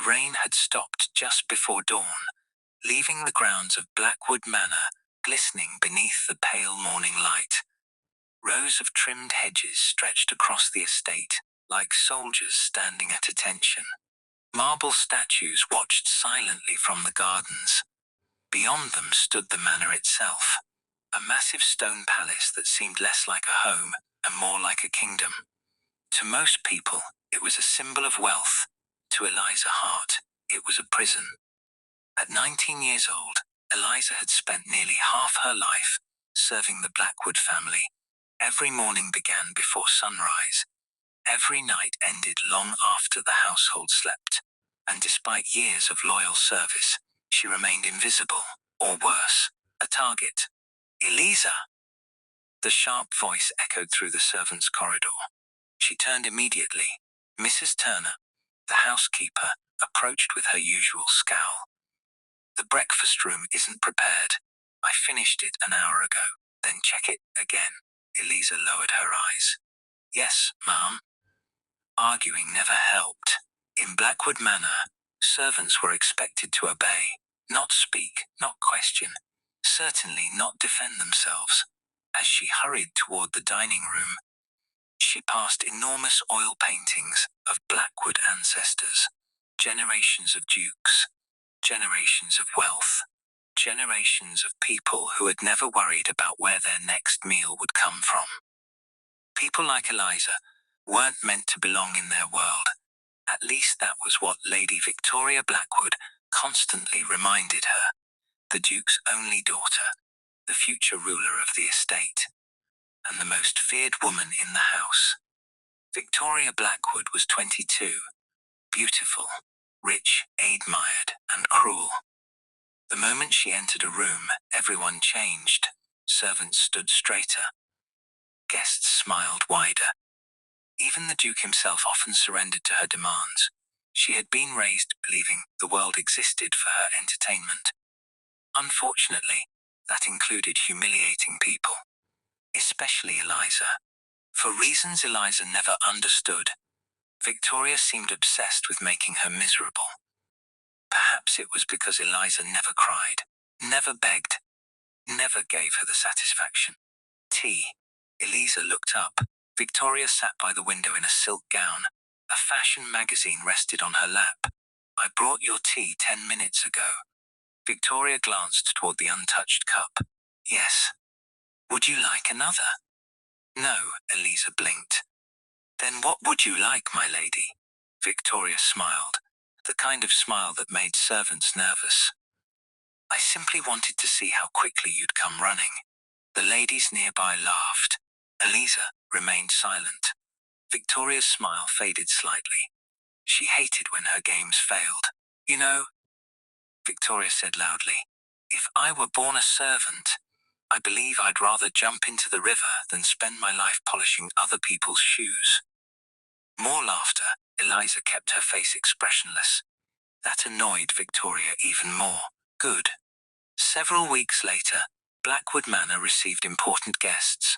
rain had stopped just before dawn, leaving the grounds of Blackwood Manor glistening beneath the pale morning light. Rows of trimmed hedges stretched across the estate, like soldiers standing at attention. Marble statues watched silently from the gardens. Beyond them stood the manor itself, a massive stone palace that seemed less like a home and more like a kingdom. To most people, it was a symbol of wealth. To Eliza Hart, it was a prison. At 19 years old, Eliza had spent nearly half her life serving the Blackwood family. Every morning began before sunrise. Every night ended long after the household slept. And despite years of loyal service, she remained invisible, or worse, a target. Eliza! The sharp voice echoed through the servants' corridor. She turned immediately. Mrs. Turner, the housekeeper, approached with her usual scowl. The breakfast room isn't prepared. I finished it an hour ago. Then check it again. Eliza lowered her eyes. Yes, ma'am. Arguing never helped. In Blackwood Manor, servants were expected to obey, not speak, not question, certainly not defend themselves. As she hurried toward the dining room, she passed enormous oil paintings of Blackwood ancestors, generations of dukes, generations of wealth, generations of people who had never worried about where their next meal would come from. People like Eliza weren't meant to belong in their world. At least that was what Lady Victoria Blackwood constantly reminded her, the Duke's only daughter, the future ruler of the estate, and the most feared woman in the house. Victoria Blackwood was 22, beautiful, rich, admired, and cruel. The moment she entered a room, everyone changed. Servants stood straighter. Guests smiled wider. Even the Duke himself often surrendered to her demands. She had been raised believing the world existed for her entertainment. Unfortunately, that included humiliating people, especially Eliza. For reasons Eliza never understood, Victoria seemed obsessed with making her miserable. Perhaps it was because Eliza never cried, never begged, never gave her the satisfaction. Tea. Eliza looked up. Victoria sat by the window in a silk gown. A fashion magazine rested on her lap. I brought your tea 10 minutes ago. Victoria glanced toward the untouched cup. Yes. Would you like another? No, Eliza blinked. Then what would you like, my lady? Victoria smiled, the kind of smile that made servants nervous. I simply wanted to see how quickly you'd come running. The ladies nearby laughed. Eliza remained silent. Victoria's smile faded slightly. She hated when her games failed. You know, Victoria said loudly, if I were born a servant, I believe I'd rather jump into the river than spend my life polishing other people's shoes. More laughter. Eliza kept her face expressionless. That annoyed Victoria even more. Good. Several weeks later, Blackwood Manor received important guests.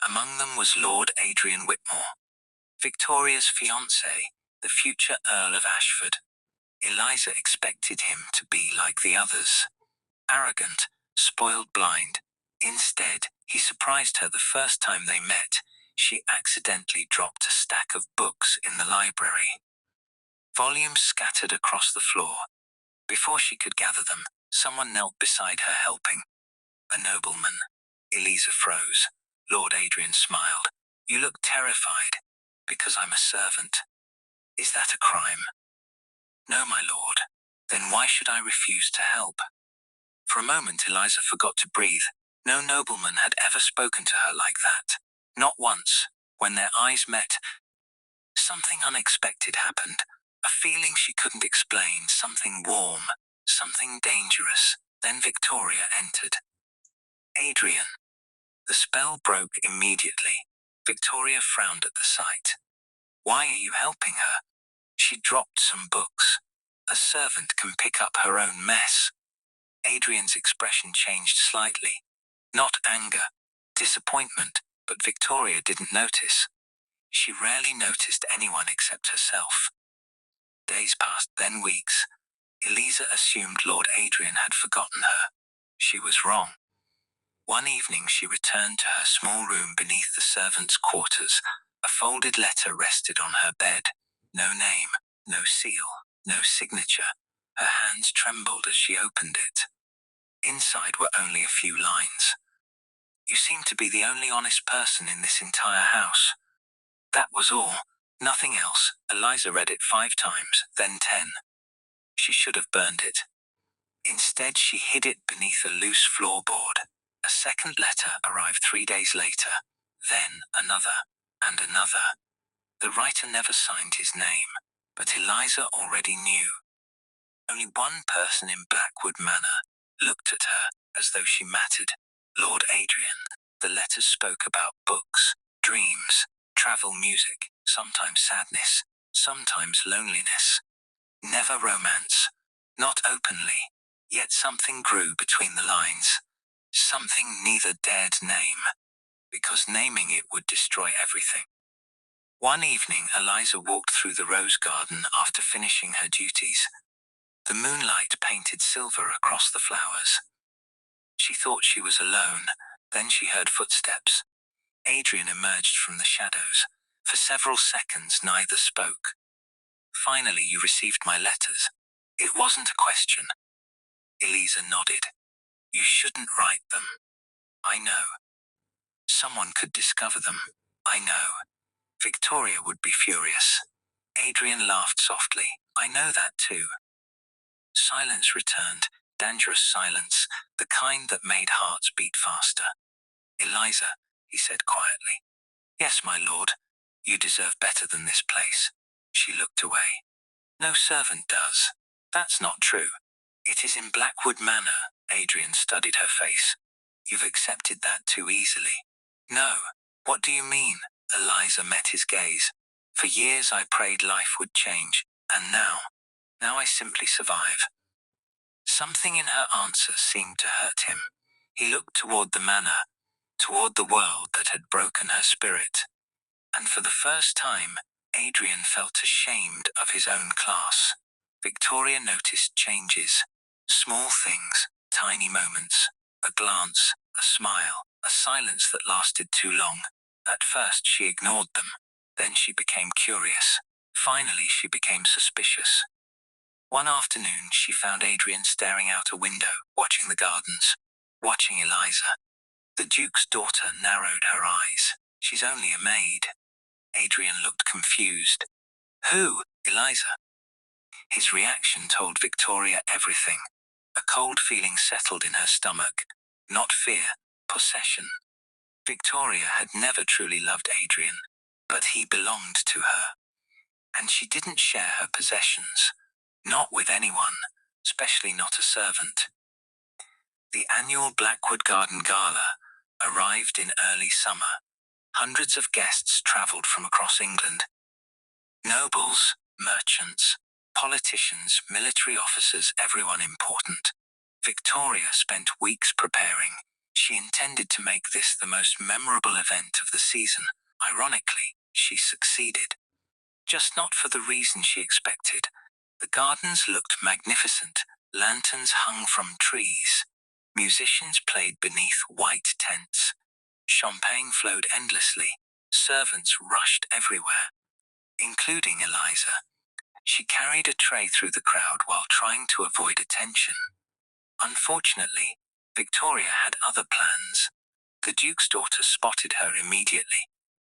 Among them was Lord Adrian Whitmore, Victoria's fiancé, the future Earl of Ashford. Eliza expected him to be like the others, arrogant, spoiled blind. Instead, he surprised her the first time they met. She accidentally dropped a stack of books in the library. Volumes scattered across the floor. Before she could gather them, someone knelt beside her helping. A nobleman. Eliza froze. Lord Adrian smiled. You look terrified. Because I'm a servant. Is that a crime? No, my lord. Then why should I refuse to help? For a moment, Eliza forgot to breathe. No nobleman had ever spoken to her like that. Not once. When their eyes met, something unexpected happened. A feeling she couldn't explain, something warm, something dangerous. Then Victoria entered. Adrian. The spell broke immediately. Victoria frowned at the sight. Why are you helping her? She dropped some books. A servant can pick up her own mess. Adrian's expression changed slightly. Not anger, disappointment, but Victoria didn't notice. She rarely noticed anyone except herself. Days passed, then weeks. Eliza assumed Lord Adrian had forgotten her. She was wrong. One evening she returned to her small room beneath the servants' quarters. A folded letter rested on her bed. No name, no seal, no signature. Her hands trembled as she opened it. Inside were only a few lines. You seem to be the only honest person in this entire house. That was all. Nothing else. Eliza read it 5 times, then 10. She should have burned it. Instead, she hid it beneath a loose floorboard. A second letter arrived 3 days later. Then another, and another. The writer never signed his name, but Eliza already knew. Only one person in Blackwood Manor looked at her as though she mattered. Lord Adrian. The letters spoke about books, dreams, travel, music, sometimes sadness, sometimes loneliness. Never romance. Not openly. Yet something grew between the lines. Something neither dared name, because naming it would destroy everything. One evening, Eliza walked through the rose garden after finishing her duties. The moonlight painted silver across the flowers. She thought she was alone. Then she heard footsteps. Adrian emerged from the shadows. For several seconds, neither spoke. Finally, you received my letters. It wasn't a question. Eliza nodded. You shouldn't write them. I know. Someone could discover them. I know. Victoria would be furious. Adrian laughed softly. I know that too. Silence returned, dangerous silence, the kind that made hearts beat faster. Eliza, he said quietly. Yes, my lord. You deserve better than this place. She looked away. No servant does. That's not true. It is in Blackwood Manor. Adrian studied her face. You've accepted that too easily. No. What do you mean? Eliza met his gaze. For years I prayed life would change, and now I simply survive. Something in her answer seemed to hurt him. He looked toward the manor, toward the world that had broken her spirit. And for the first time, Adrian felt ashamed of his own class. Victoria noticed changes. Small things, tiny moments, a glance, a smile, a silence that lasted too long. At first she ignored them. Then she became curious. Finally she became suspicious. One afternoon she found Adrian staring out a window, watching the gardens, watching Eliza. The Duke's daughter narrowed her eyes. She's only a maid. Adrian looked confused. Who? Eliza. His reaction told Victoria everything. A cold feeling settled in her stomach. Not fear, possession. Victoria had never truly loved Adrian, but he belonged to her. And she didn't share her possessions. Not with anyone, especially not a servant. The annual Blackwood Garden Gala arrived in early summer. Hundreds of guests travelled from across England. Nobles, merchants, politicians, military officers, everyone important. Victoria spent weeks preparing. She intended to make this the most memorable event of the season. Ironically, she succeeded. Just not for the reason she expected. The gardens looked magnificent. Lanterns hung from trees. Musicians played beneath white tents. Champagne flowed endlessly. Servants rushed everywhere, including Eliza. She carried a tray through the crowd while trying to avoid attention. Unfortunately, Victoria had other plans. The Duke's daughter spotted her immediately.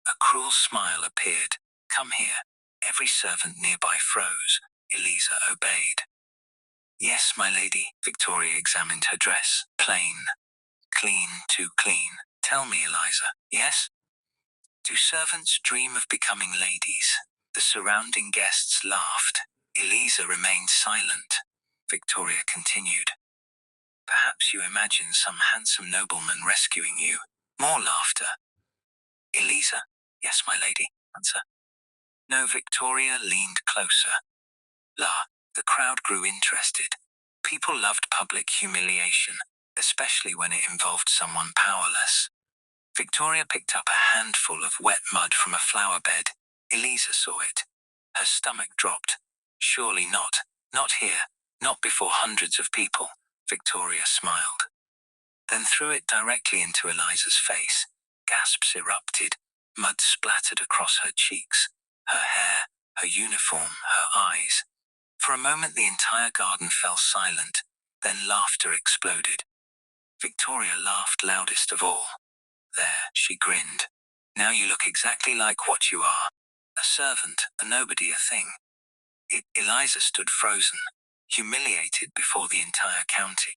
A cruel smile appeared. Come here. Every servant nearby froze. Eliza obeyed. Yes, my lady. Victoria examined her dress. Plain. Clean, too clean. Tell me, Eliza. Yes? Do servants dream of becoming ladies? The surrounding guests laughed. Eliza remained silent. Victoria continued. Perhaps you imagine some handsome nobleman rescuing you. More laughter. Eliza. Yes, my lady. Answer. No, Victoria leaned closer. The crowd grew interested. People loved public humiliation, especially when it involved someone powerless. Victoria picked up a handful of wet mud from a flower bed. Eliza saw it. Her stomach dropped. Surely not. Not here. Not before hundreds of people. Victoria smiled. Then threw it directly into Eliza's face. Gasps erupted. Mud splattered across her cheeks, her hair, her uniform, her eyes. For a moment the entire garden fell silent. Then laughter exploded. Victoria laughed loudest of all. There, she grinned. Now you look exactly like what you are. A servant, a nobody, a thing. Eliza stood frozen, humiliated before the entire county.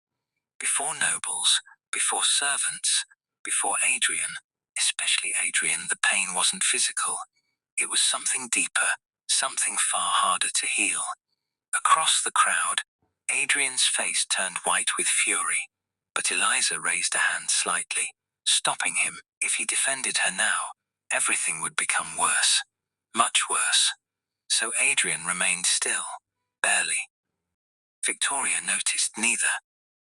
Before nobles, before servants, before Adrian, especially Adrian, the pain wasn't physical. It was something deeper, something far harder to heal. Across the crowd, Adrian's face turned white with fury, but Eliza raised a hand slightly, stopping him. If he defended her now, everything would become worse. Much worse. So Adrian remained still, barely. Victoria noticed neither.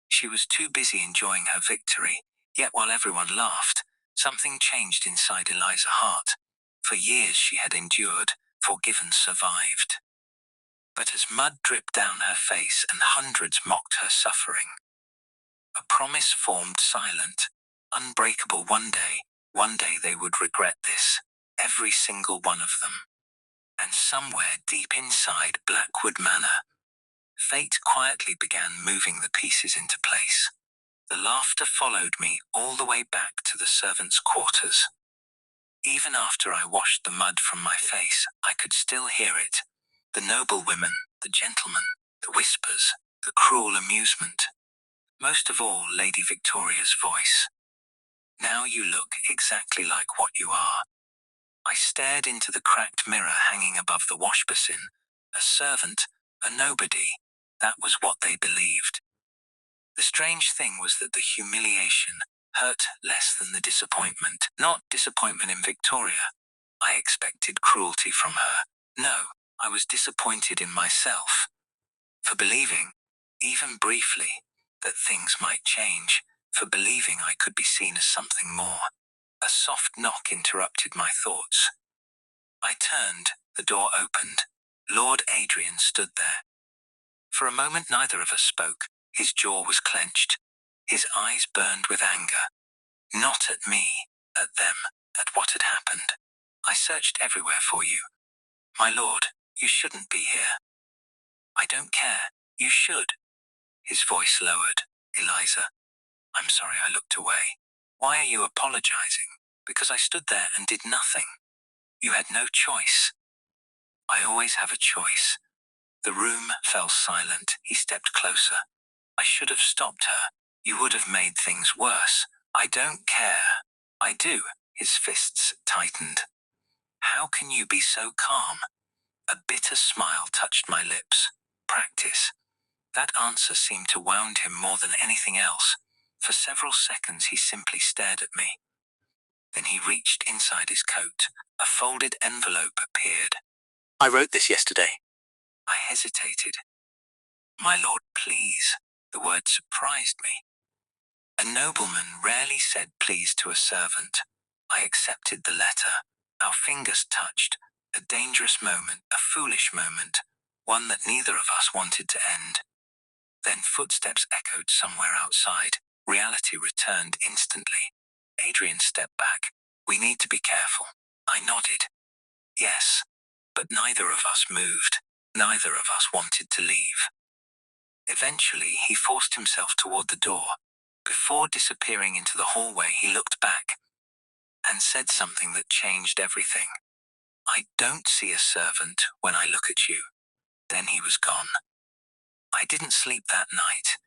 She was too busy enjoying her victory, yet while everyone laughed, something changed inside Eliza's heart. For years she had endured, forgiven, survived. But as mud dripped down her face and hundreds mocked her suffering, a promise formed silent, unbreakable. One day they would regret this, every single one of them. And somewhere deep inside Blackwood Manor, fate quietly began moving the pieces into place. The laughter followed me all the way back to the servants' quarters. Even after I washed the mud from my face, I could still hear it. The noble women, the gentlemen, the whispers, the cruel amusement. Most of all, Lady Victoria's voice. Now you look exactly like what you are. I stared into the cracked mirror hanging above the wash basin. A servant, a nobody. That was what they believed. The strange thing was that the humiliation hurt less than the disappointment. Not disappointment in Victoria. I expected cruelty from her. No, I was disappointed in myself. For believing, even briefly, that things might change. For believing I could be seen as something more. A soft knock interrupted my thoughts. I turned, the door opened. Lord Adrian stood there. For a moment neither of us spoke. His jaw was clenched. His eyes burned with anger. Not at me, at them, at what had happened. I searched everywhere for you. My lord, you shouldn't be here. I don't care. You should. His voice lowered. Eliza. I'm sorry, I looked away. Why are you apologizing? Because I stood there and did nothing. You had no choice. I always have a choice. The room fell silent. He stepped closer. I should have stopped her. You would have made things worse. I don't care. I do. His fists tightened. How can you be so calm? A bitter smile touched my lips. Practice. That answer seemed to wound him more than anything else. For several seconds he simply stared at me. Then he reached inside his coat. A folded envelope appeared. I wrote this yesterday. I hesitated. My lord, please. The word surprised me. A nobleman rarely said please to a servant. I accepted the letter. Our fingers touched. A dangerous moment, a foolish moment, one that neither of us wanted to end. Then footsteps echoed somewhere outside. Reality returned instantly. Adrian stepped back. We need to be careful. I nodded. Yes. But neither of us moved. Neither of us wanted to leave. Eventually, he forced himself toward the door. Before disappearing into the hallway, he looked back and said something that changed everything. I don't see a servant when I look at you. Then he was gone. I didn't sleep that night.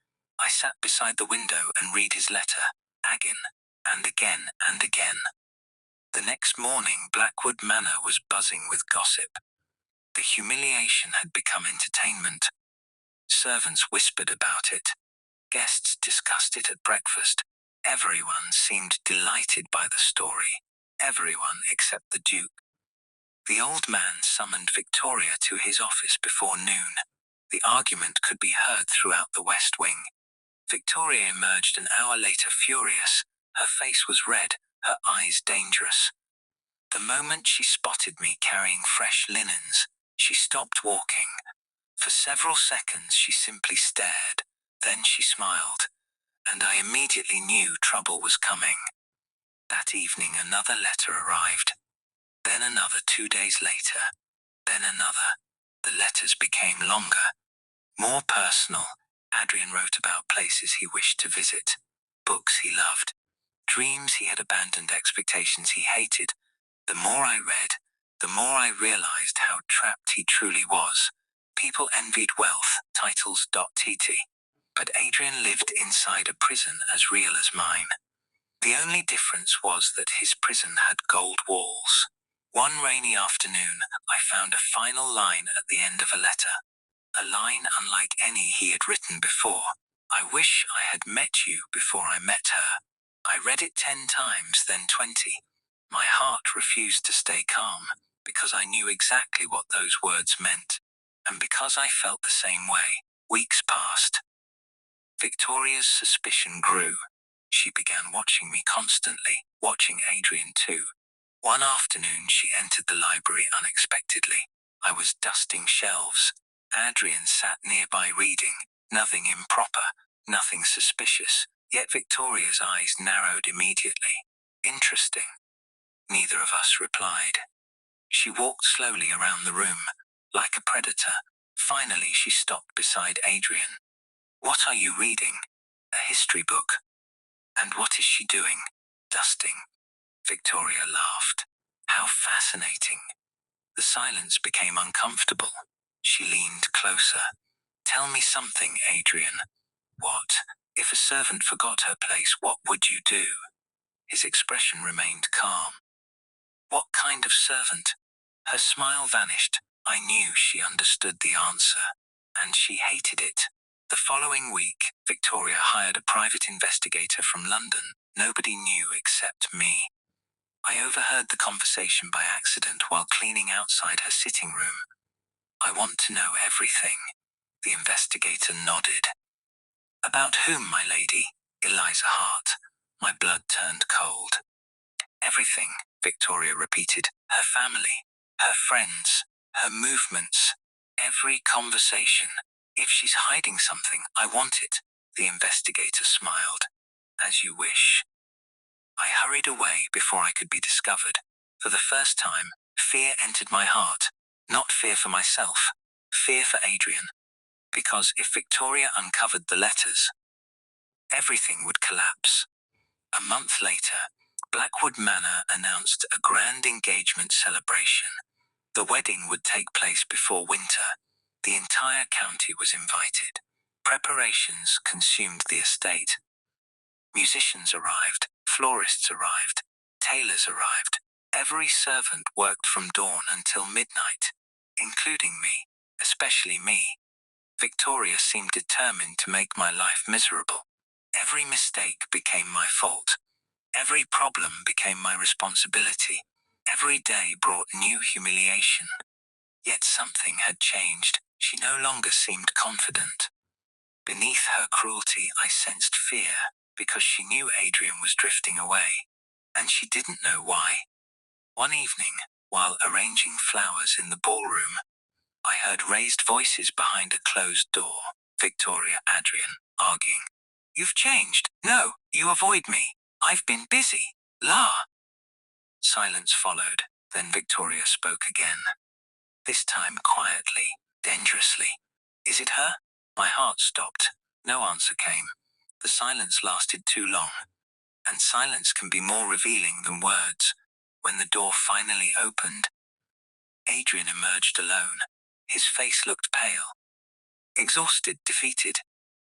I sat beside the window and read his letter, again and again and again. The next morning, Blackwood Manor was buzzing with gossip. The humiliation had become entertainment. Servants whispered about it. Guests discussed it at breakfast. Everyone seemed delighted by the story. Everyone except the Duke. The old man summoned Victoria to his office before noon. The argument could be heard throughout the West Wing. Victoria emerged an hour later furious. Her face was red, her eyes dangerous. The moment she spotted me carrying fresh linens, she stopped walking. For several seconds she simply stared, then she smiled, and I immediately knew trouble was coming. That evening another letter arrived, then another 2 days later, then another. The letters became longer, more personal. Adrian wrote about places he wished to visit, books he loved, dreams he had abandoned, expectations he hated. The more I read, the more I realized how trapped he truly was. People envied wealth, titles. Tt. But Adrian lived inside a prison as real as mine. The only difference was that his prison had gold walls. One rainy afternoon, I found a final line at the end of a letter. A line unlike any he had written before. I wish I had met you before I met her. I read it 10 times, then 20. My heart refused to stay calm, because I knew exactly what those words meant, and because I felt the same way. Weeks passed. Victoria's suspicion grew. She began watching me constantly, watching Adrian too. One afternoon she entered the library unexpectedly. I was dusting shelves. Adrian sat nearby reading. Nothing improper, nothing suspicious, yet Victoria's eyes narrowed immediately. Interesting. Neither of us replied. She walked slowly around the room, like a predator. Finally she stopped beside Adrian. What are you reading? A history book. And what is she doing? Dusting. Victoria laughed. How fascinating. The silence became uncomfortable. She leaned closer. Tell me something, Adrian. What? If a servant forgot her place, what would you do? His expression remained calm. What kind of servant? Her smile vanished. I knew she understood the answer, and she hated it. The following week, Victoria hired a private investigator from London. Nobody knew except me. I overheard the conversation by accident while cleaning outside her sitting room. I want to know everything. The investigator nodded. About whom, my lady? Eliza Hart. My blood turned cold. Everything, Victoria repeated. Her family, her friends, her movements, every conversation. If she's hiding something, I want it. The investigator smiled. As you wish. I hurried away before I could be discovered. For the first time, fear entered my heart. Not fear for myself, fear for Adrian. Because if Victoria uncovered the letters, everything would collapse. A month later, Blackwood Manor announced a grand engagement celebration. The wedding would take place before winter. The entire county was invited. Preparations consumed the estate. Musicians arrived, florists arrived, tailors arrived. Every servant worked from dawn until midnight, including me, especially me. Victoria seemed determined to make my life miserable. Every mistake became my fault. Every problem became my responsibility. Every day brought new humiliation. Yet something had changed. She no longer seemed confident. Beneath her cruelty, I sensed fear, because she knew Adrian was drifting away, and she didn't know why. One evening, while arranging flowers in the ballroom, I heard raised voices behind a closed door. Victoria, Adrian, arguing. You've changed. No, you avoid me. I've been busy. La. Silence followed. Then Victoria spoke again. This time quietly, dangerously. Is it her? My heart stopped. No answer came. The silence lasted too long. And silence can be more revealing than words. When the door finally opened, Adrian emerged alone. His face looked pale. Exhausted, defeated.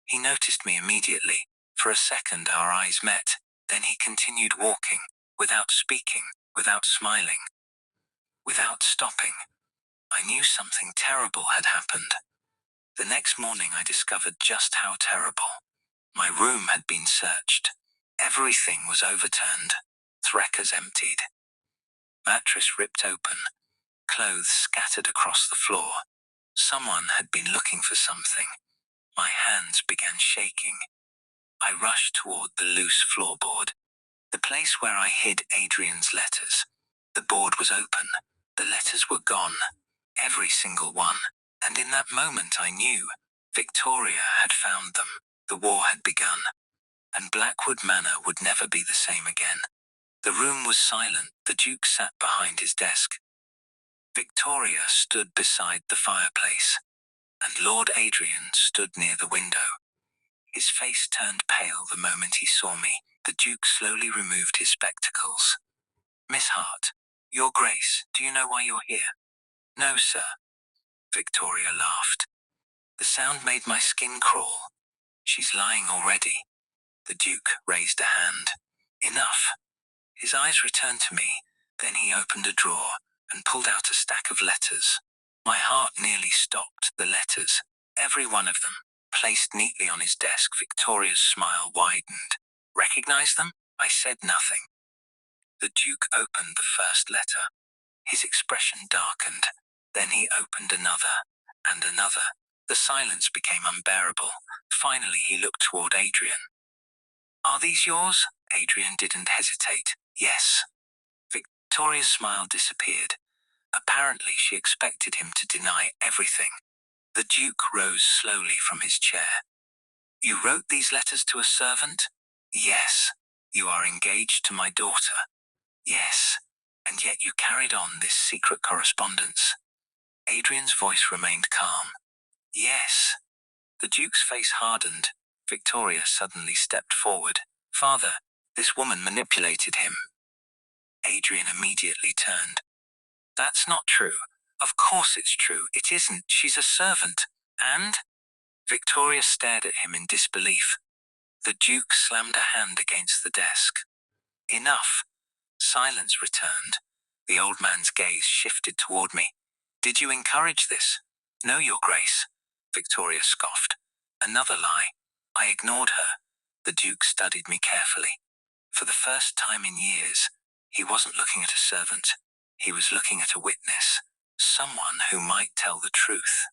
He noticed me immediately. For a second our eyes met. Then he continued walking, without speaking, without smiling, without stopping. I knew something terrible had happened. The next morning I discovered just how terrible. My room had been searched. Everything was overturned. Threckers emptied. Mattress ripped open. Clothes scattered across the floor. Someone had been looking for something. My hands began shaking. I rushed toward the loose floorboard. The place where I hid Adrian's letters. The board was open. The letters were gone. Every single one. And in that moment I knew Victoria had found them. The war had begun, and Blackwood Manor would never be the same again. The room was silent. The Duke sat behind his desk. Victoria stood beside the fireplace, and Lord Adrian stood near the window. His face turned pale the moment he saw me. The Duke slowly removed his spectacles. "Miss Hart, Your Grace, do you know why you're here?" "No, sir." Victoria laughed. The sound made my skin crawl. "She's lying already." The Duke raised a hand. "Enough." His eyes returned to me. Then he opened a drawer and pulled out a stack of letters. My heart nearly stopped. The letters, every one of them, placed neatly on his desk. Victoria's smile widened. "Recognize them?" I said nothing. The Duke opened the first letter. His expression darkened. Then he opened another, and another. The silence became unbearable. Finally he looked toward Adrian. "Are these yours?" Adrian didn't hesitate. "Yes." Victoria's smile disappeared. Apparently she expected him to deny everything. The Duke rose slowly from his chair. "You wrote these letters to a servant?" "Yes." "You are engaged to my daughter?" "Yes." "And yet you carried on this secret correspondence?" Adrian's voice remained calm. "Yes." The Duke's face hardened. Victoria suddenly stepped forward. "Father, this woman manipulated him." Adrian immediately turned. "That's not true." "Of course it's true. It isn't. She's a servant." "And?" Victoria stared at him in disbelief. The Duke slammed a hand against the desk. "Enough." Silence returned. The old man's gaze shifted toward me. "Did you encourage this?" "No, Your Grace." Victoria scoffed. Another lie. I ignored her. The Duke studied me carefully. For the first time in years, he wasn't looking at a servant. He was looking at a witness. Someone who might tell the truth.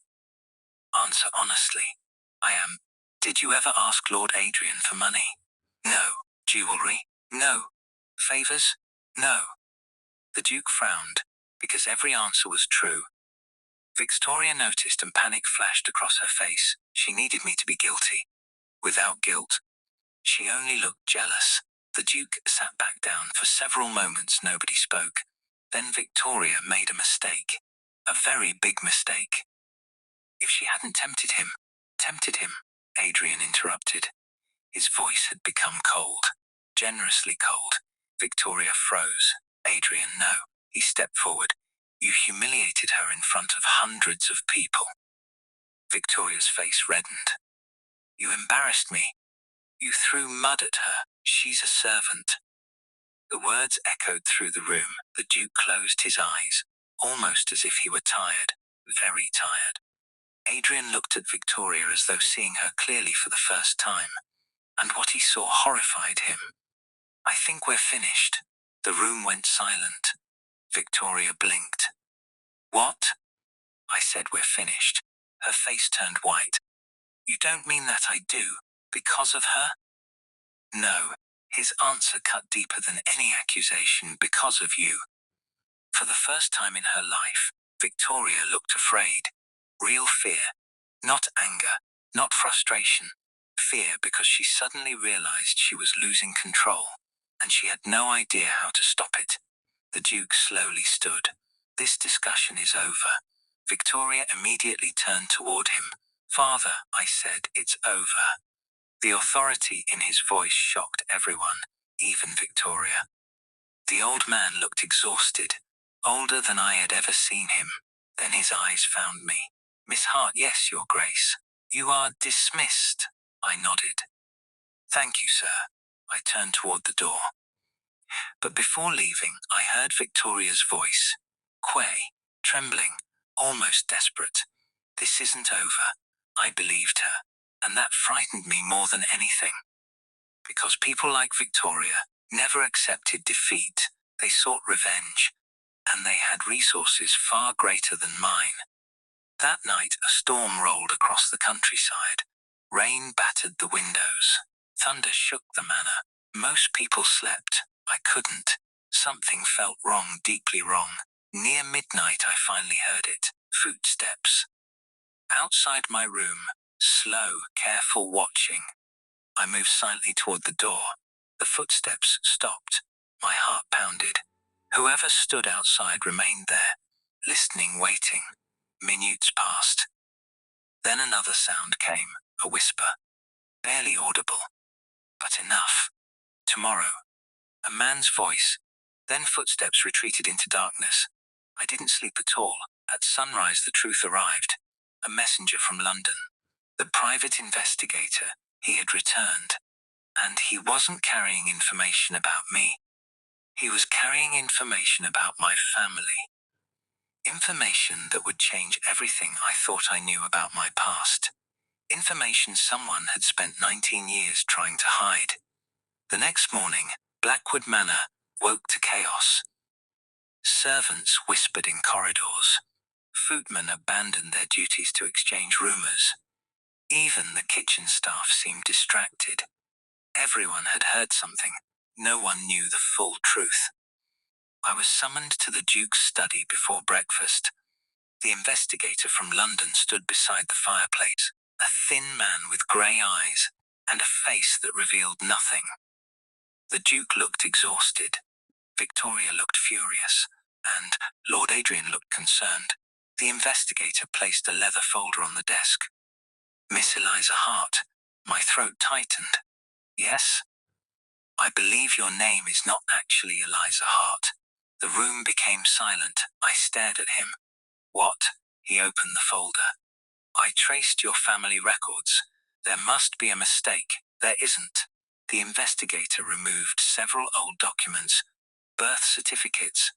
"Answer honestly." "I am." "Did you ever ask Lord Adrian for money?" "No." "Jewelry?" "No." "Favors?" "No." The Duke frowned, because every answer was true. Victoria noticed and panic flashed across her face. She needed me to be guilty. Without guilt. She only looked jealous. The Duke sat back down. For several moments nobody spoke. Then Victoria made a mistake. A very big mistake. "If she hadn't tempted him," Adrian interrupted. His voice had become cold. Generously cold. Victoria froze. "Adrian, no." He stepped forward. "You humiliated her in front of hundreds of people." Victoria's face reddened. "You embarrassed me. You threw mud at her. She's a servant." The words echoed through the room. The Duke closed his eyes, almost as if he were tired, very tired. Adrian looked at Victoria as though seeing her clearly for the first time, and what he saw horrified him. "I think we're finished." The room went silent. Victoria blinked. "What?" I said, "We're finished." Her face turned white. "You don't mean that?" "I do. Because of her?" "No." His answer cut deeper than any accusation. "Because of you." For the first time in her life, Victoria looked afraid. Real fear. Not anger, not frustration. Fear because she suddenly realized she was losing control, and she had no idea how to stop it. The Duke slowly stood. "This discussion is over." Victoria immediately turned toward him. "Father," I said, "it's over." The authority in his voice shocked everyone, even Victoria. The old man looked exhausted, older than I had ever seen him. Then his eyes found me. "Miss Hart." "Yes, Your Grace." "You are dismissed." I nodded. "Thank you, sir." I turned toward the door. But before leaving, I heard Victoria's voice. Quay, trembling, almost desperate. "This isn't over." I believed her, and that frightened me more than anything. Because people like Victoria never accepted defeat. They sought revenge, and they had resources far greater than mine. That night, a storm rolled across the countryside. Rain battered the windows. Thunder shook the manor. Most people slept. I couldn't. Something felt wrong, deeply wrong. Near midnight I finally heard it. Footsteps. Outside my room, slow, careful watching, I moved silently toward the door. The footsteps stopped. My heart pounded. Whoever stood outside remained there, listening, waiting. Minutes passed. Then another sound came, a whisper, barely audible, but enough. Tomorrow. A man's voice. Then footsteps retreated into darkness. I didn't sleep at all. At sunrise, the truth arrived. A messenger from London. The private investigator. He had returned. And he wasn't carrying information about me. He was carrying information about my family. Information that would change everything I thought I knew about my past. Information someone had spent 19 years trying to hide. The next morning, Blackwood Manor woke to chaos. Servants whispered in corridors. Footmen abandoned their duties to exchange rumors. Even the kitchen staff seemed distracted. Everyone had heard something. No one knew the full truth. I was summoned to the Duke's study before breakfast. The investigator from London stood beside the fireplace, a thin man with grey eyes and a face that revealed nothing. The Duke looked exhausted. Victoria looked furious, and Lord Adrian looked concerned. The investigator placed a leather folder on the desk. Miss Eliza Hart. My throat tightened. Yes? I believe your name is not actually Eliza Hart. The room became silent. I stared at him. What? He opened the folder. I traced your family records. There must be a mistake. There isn't. The investigator removed several old documents, birth certificates,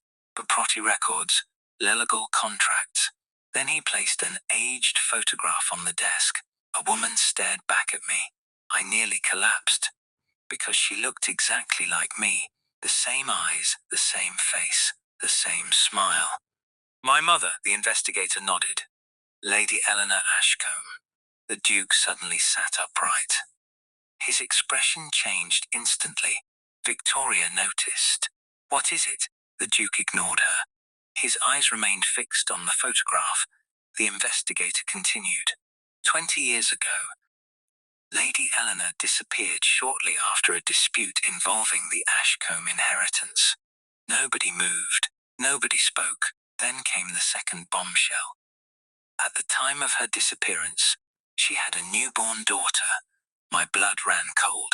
property records, legal contracts. Then he placed an aged photograph on the desk. A woman stared back at me. I nearly collapsed, because she looked exactly like me. The same eyes, the same face, the same smile. My mother, the investigator nodded. Lady Eleanor Ashcombe. The Duke suddenly sat upright. His expression changed instantly. Victoria noticed. What is it? The Duke ignored her. His eyes remained fixed on the photograph. The investigator continued. 20 years ago, Lady Eleanor disappeared shortly after a dispute involving the Ashcombe inheritance. Nobody moved. Nobody spoke. Then came the second bombshell. At the time of her disappearance, she had a newborn daughter. My blood ran cold.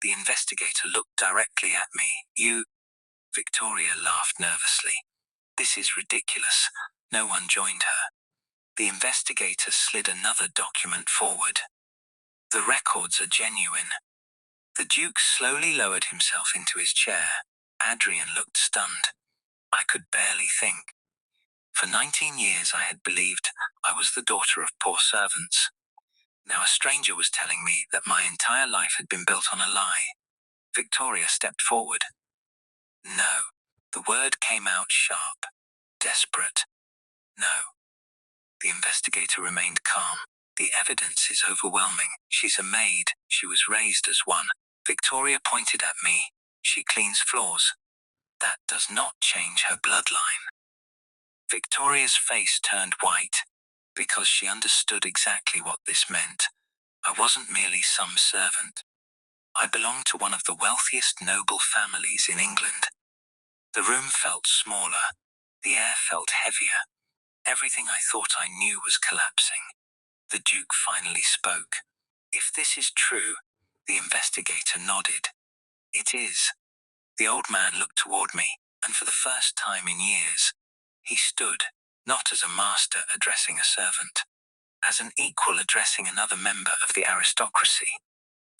The investigator looked directly at me. You... Victoria laughed nervously. This is ridiculous. No one joined her. The investigator slid another document forward. The records are genuine. The Duke slowly lowered himself into his chair. Adrian looked stunned. I could barely think. For 19 years I had believed I was the daughter of poor servants. Now a stranger was telling me that my entire life had been built on a lie. Victoria stepped forward. No. The word came out sharp. Desperate. No. The investigator remained calm. The evidence is overwhelming. She's a maid. She was raised as one. Victoria pointed at me. She cleans floors. That does not change her bloodline. Victoria's face turned white, because she understood exactly what this meant. I wasn't merely some servant. I belonged to one of the wealthiest noble families in England. The room felt smaller. The air felt heavier. Everything I thought I knew was collapsing. The Duke finally spoke. If this is true, the investigator nodded. It is. The old man looked toward me, and for the first time in years, he stood, not as a master addressing a servant, as an equal addressing another member of the aristocracy.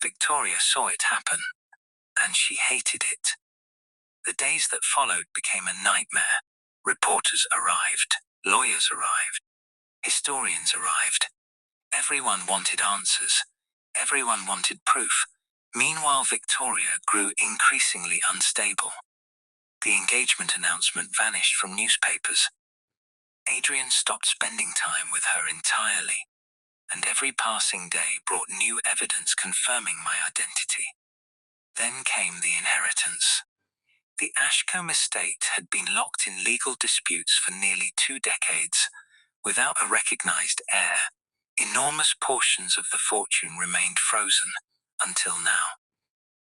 Victoria saw it happen, and she hated it. The days that followed became a nightmare. Reporters arrived, lawyers arrived, historians arrived. Everyone wanted answers. Everyone wanted proof. Meanwhile, Victoria grew increasingly unstable. The engagement announcement vanished from newspapers. Adrian stopped spending time with her entirely, and every passing day brought new evidence confirming my identity. Then came the inheritance. The Ashcombe estate had been locked in legal disputes for nearly 2 decades, without a recognized heir. Enormous portions of the fortune remained frozen until now.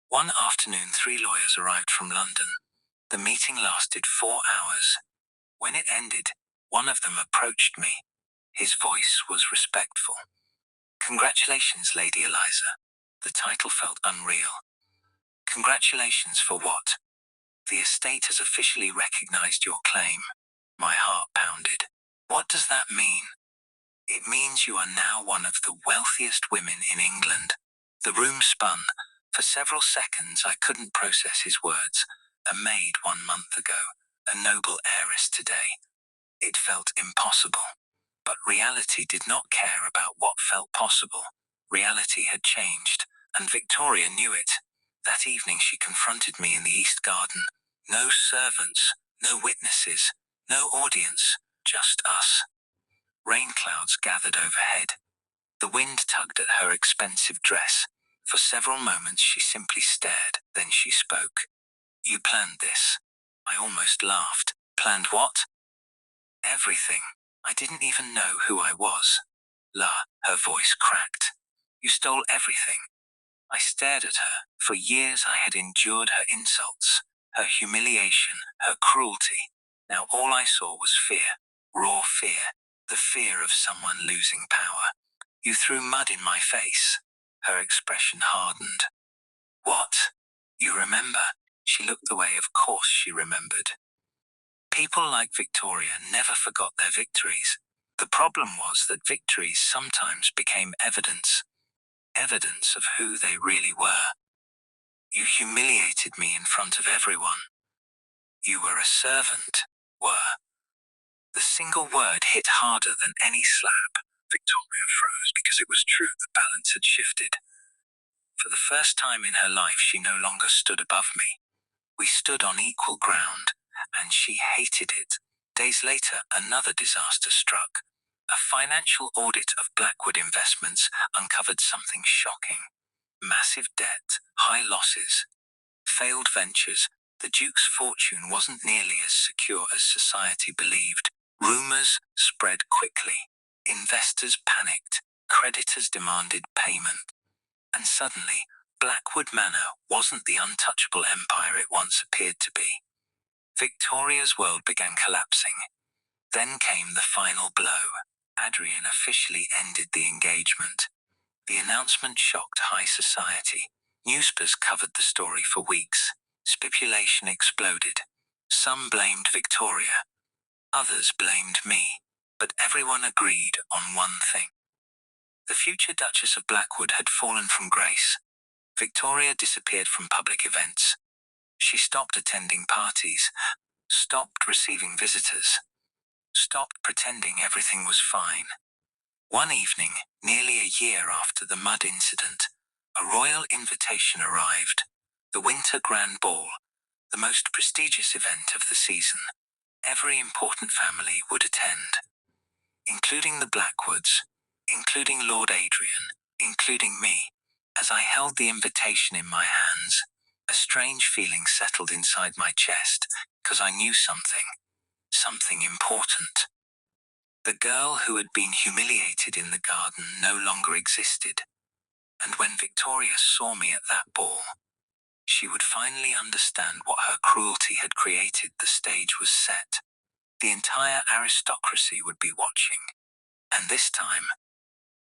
One afternoon, 3 lawyers arrived from London. The meeting lasted 4 hours. When it ended, one of them approached me. His voice was respectful. "Congratulations, Lady Eliza." The title felt unreal. "Congratulations for what?" "The estate has officially recognized your claim." My heart pounded. "What does that mean?" "It means you are now one of the wealthiest women in England." The room spun. For several seconds I couldn't process his words. A maid 1 month ago, a noble heiress today. It felt impossible. But reality did not care about what felt possible. Reality had changed, and Victoria knew it. That evening she confronted me in the East Garden. No servants, no witnesses, no audience, just us. Rain clouds gathered overhead. The wind tugged at her expensive dress. For several moments she simply stared, then she spoke. "You planned this." I almost laughed. "Planned what?" "Everything. I didn't even know who I was." Her voice cracked. "You stole everything." I stared at her. For years I had endured her insults, her humiliation, her cruelty. Now all I saw was fear, raw fear, the fear of someone losing power. "You threw mud in my face." Her expression hardened. "What? You remember?" She looked away. Of course she remembered. People like Victoria never forgot their victories. The problem was that victories sometimes became evidence of who they really were. "You humiliated me in front of everyone." "You were a servant." Were. The single word hit harder than any slap. Victoria froze because it was true the balance had shifted. For the first time in her life she no longer stood above me. We stood on equal ground, and she hated it. Days later, another disaster struck. A financial audit of Blackwood Investments uncovered something shocking. Massive debt, high losses, failed ventures. The Duke's fortune wasn't nearly as secure as society believed. Rumors spread quickly. Investors panicked. Creditors demanded payment. And suddenly, Blackwood Manor wasn't the untouchable empire it once appeared to be. Victoria's world began collapsing. Then came the final blow. Adrian officially ended the engagement. The announcement shocked high society. Newspapers covered the story for weeks. Speculation exploded. Some blamed Victoria. Others blamed me. But everyone agreed on one thing. The future Duchess of Blackwood had fallen from grace. Victoria disappeared from public events. She stopped attending parties, stopped receiving visitors, stopped pretending everything was fine. One evening, nearly a year after the mud incident, a royal invitation arrived. The Winter Grand Ball, the most prestigious event of the season. Every important family would attend, including the Blackwoods, including Lord Adrian, including me. As I held the invitation in my hands, a strange feeling settled inside my chest, because I knew something important. The girl who had been humiliated in the garden no longer existed, and when Victoria saw me at that ball, she would finally understand what her cruelty had created. The stage was set. The entire aristocracy would be watching, and this time,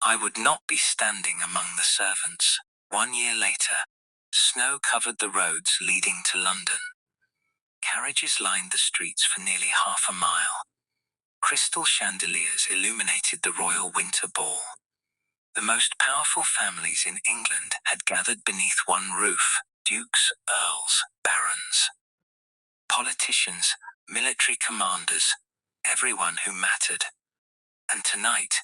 I would not be standing among the servants. 1 year later, snow covered the roads leading to London. Carriages lined the streets for nearly half a mile. Crystal chandeliers illuminated the royal winter ball. The most powerful families in England had gathered beneath one roof: dukes, earls, barons, politicians, military commanders, everyone who mattered. And tonight,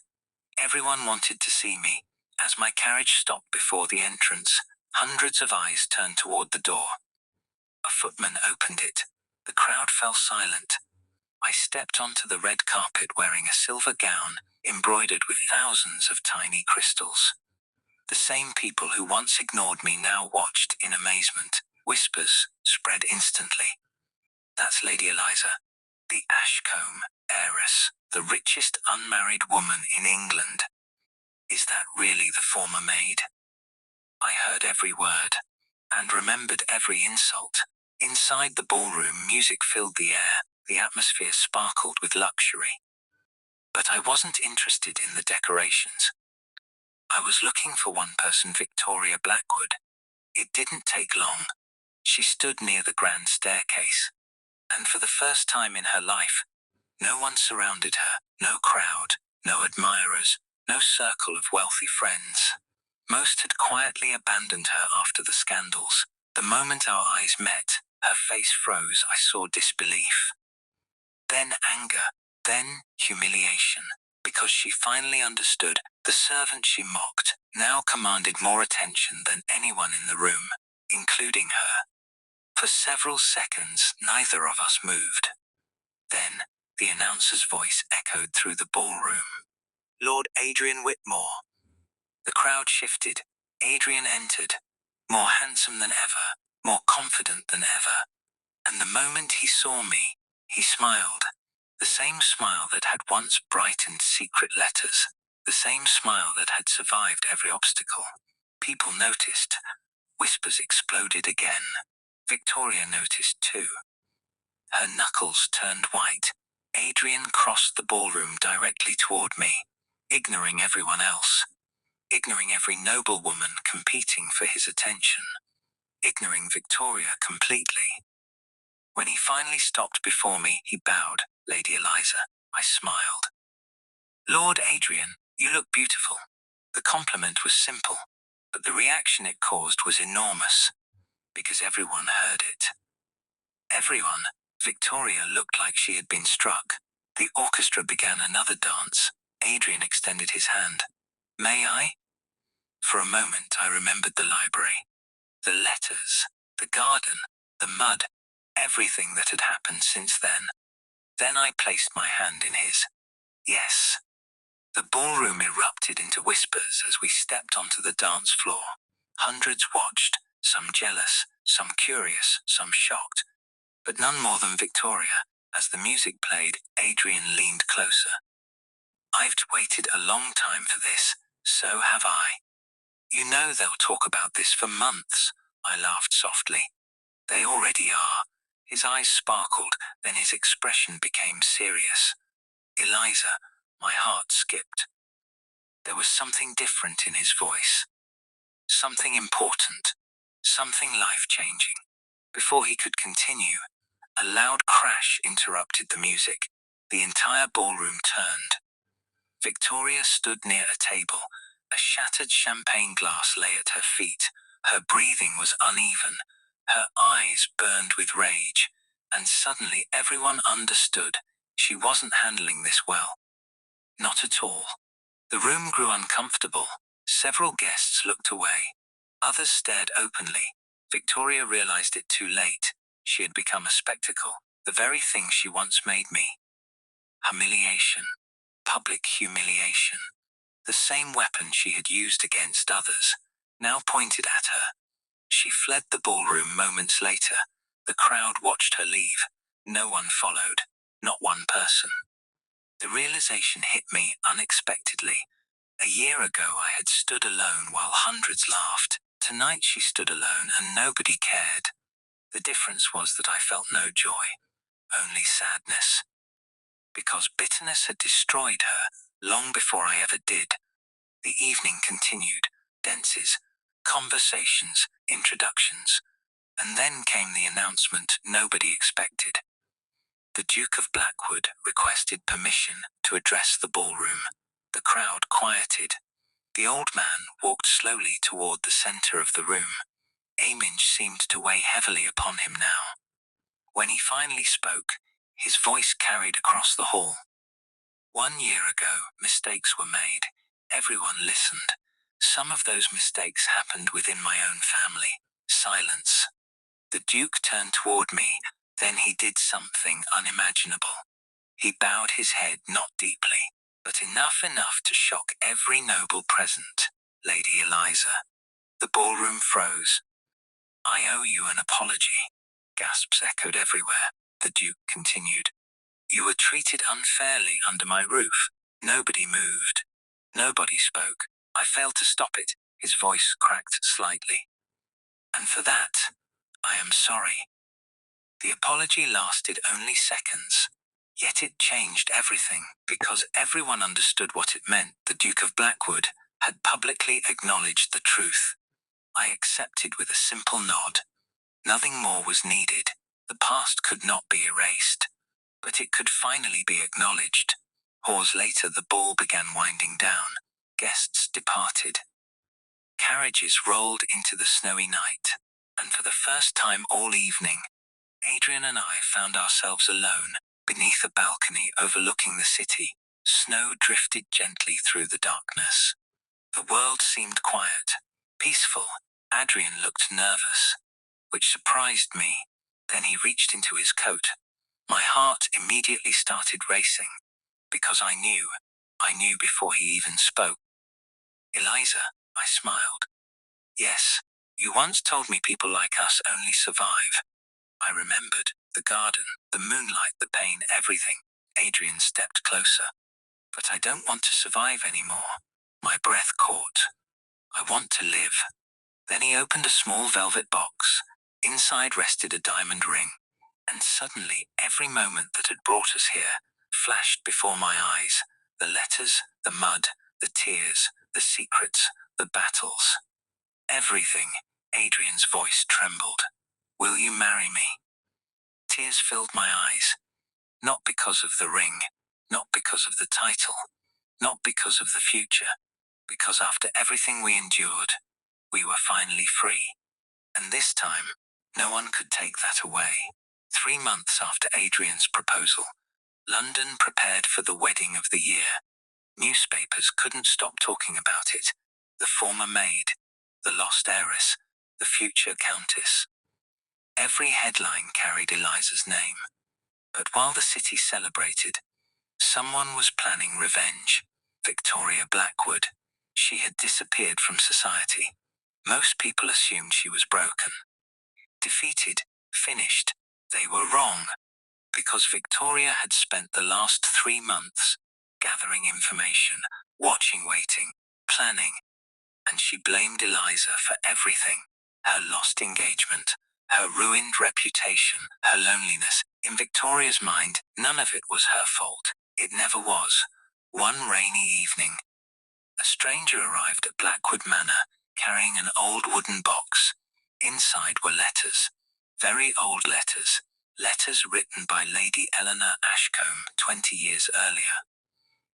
everyone wanted to see me. As my carriage stopped before the entrance, hundreds of eyes turned toward the door. A footman opened it. The crowd fell silent. I stepped onto the red carpet wearing a silver gown embroidered with thousands of tiny crystals. The same people who once ignored me now watched in amazement. Whispers spread instantly. "That's Lady Eliza, the Ashcombe heiress, the richest unmarried woman in England." Is that really the former maid? I heard every word and remembered every insult. Inside the ballroom, music filled the air. The atmosphere sparkled with luxury. But I wasn't interested in the decorations. I was looking for one person, Victoria Blackwood. It didn't take long. She stood near the grand staircase, and for the first time in her life, no one surrounded her, no crowd, no admirers, no circle of wealthy friends. Most had quietly abandoned her after the scandals. The moment our eyes met, her face froze. I saw disbelief. Then anger, then humiliation, because she finally understood. The servant she mocked now commanded more attention than anyone in the room, including her. For several seconds, neither of us moved. Then, the announcer's voice echoed through the ballroom. Lord Adrian Whitmore. The crowd shifted. Adrian entered, more handsome than ever, more confident than ever. And the moment he saw me, he smiled. The same smile that had once brightened secret letters. The same smile that had survived every obstacle. People noticed. Whispers exploded again. Victoria noticed too. Her knuckles turned white. Adrian crossed the ballroom directly toward me, ignoring everyone else. Ignoring every noblewoman competing for his attention. Ignoring Victoria completely. When he finally stopped before me, he bowed. Lady Eliza, I smiled. Lord Adrian, you look beautiful. The compliment was simple, but the reaction it caused was enormous, because everyone heard it. Everyone. Victoria looked like she had been struck. The orchestra began another dance. Adrian extended his hand. May I? For a moment I remembered the library. The letters, the garden, the mud, everything that had happened since then. Then I placed my hand in his. Yes. The ballroom erupted into whispers as we stepped onto the dance floor. Hundreds watched, some jealous, some curious, some shocked, but none more than Victoria. As the music played, Adrian leaned closer. I've waited a long time for this, so have I. You know they'll talk about this for months, I laughed softly. They already are. His eyes sparkled, then his expression became serious. Eliza, my heart skipped. There was something different in his voice. Something important. Something life-changing. Before he could continue, a loud crash interrupted the music. The entire ballroom turned. Victoria stood near a table. A shattered champagne glass lay at her feet. Her breathing was uneven. Her eyes burned with rage. And suddenly everyone understood. She wasn't handling this well. Not at all. The room grew uncomfortable. Several guests looked away. Others stared openly. Victoria realized it too late. She had become a spectacle. The very thing she once made me. Humiliation. Public humiliation. The same weapon she had used against others, now pointed at her. She fled the ballroom moments later. The crowd watched her leave. No one followed. Not one person. The realization hit me unexpectedly. A year ago I had stood alone while hundreds laughed. Tonight she stood alone and nobody cared. The difference was that I felt no joy, only sadness. Because bitterness had destroyed her long before I ever did. The evening continued. Dances, conversations, introductions. And then came the announcement nobody expected. The Duke of Blackwood requested permission to address the ballroom. The crowd quieted. The old man walked slowly toward the center of the room. Age seemed to weigh heavily upon him now. When he finally spoke, his voice carried across the hall. 1 year ago, mistakes were made. Everyone listened. Some of those mistakes happened within my own family. Silence. The Duke turned toward me. Then he did something unimaginable. He bowed his head not deeply, but enough to shock every noble present. Lady Eliza. The ballroom froze. I owe you an apology. Gasps echoed everywhere. The Duke continued. You were treated unfairly under my roof. Nobody moved. Nobody spoke. I failed to stop it. His voice cracked slightly. And for that, I am sorry. The apology lasted only seconds. Yet it changed everything, because everyone understood what it meant. The Duke of Blackwood had publicly acknowledged the truth. I accepted with a simple nod. Nothing more was needed. The past could not be erased, but it could finally be acknowledged. Hours later, the ball began winding down. Guests departed. Carriages rolled into the snowy night, and for the first time all evening, Adrian and I found ourselves alone, beneath a balcony overlooking the city. Snow drifted gently through the darkness. The world seemed quiet, peaceful. Adrian looked nervous, which surprised me. Then he reached into his coat. My heart immediately started racing, because I knew before he even spoke. Eliza, I smiled. Yes, you once told me people like us only survive. I remembered. The garden, the moonlight, the pain, everything. Adrian stepped closer. But I don't want to survive anymore. My breath caught. I want to live. Then he opened a small velvet box. Inside rested a diamond ring. And suddenly, every moment that had brought us here flashed before my eyes. The letters, the mud, the tears, the secrets, the battles. Everything. Adrian's voice trembled. Will you marry me? Tears filled my eyes. Not because of the ring, not because of the title, not because of the future, because after everything we endured, we were finally free. And this time, no one could take that away. 3 months after Adrian's proposal, London prepared for the wedding of the year. Newspapers couldn't stop talking about it. The former maid, the lost heiress, the future countess. Every headline carried Eliza's name. But while the city celebrated, someone was planning revenge. Victoria Blackwood. She had disappeared from society. Most people assumed she was broken. Defeated, finished. They were wrong, because Victoria had spent the last 3 months gathering information, watching, waiting, planning, and she blamed Eliza for everything. Her lost engagement, her ruined reputation, her loneliness. In Victoria's mind, none of it was her fault. It never was. One rainy evening, a stranger arrived at Blackwood Manor, carrying an old wooden box. Inside were letters. Very old letters. Letters written by Lady Eleanor Ashcombe 20 years earlier.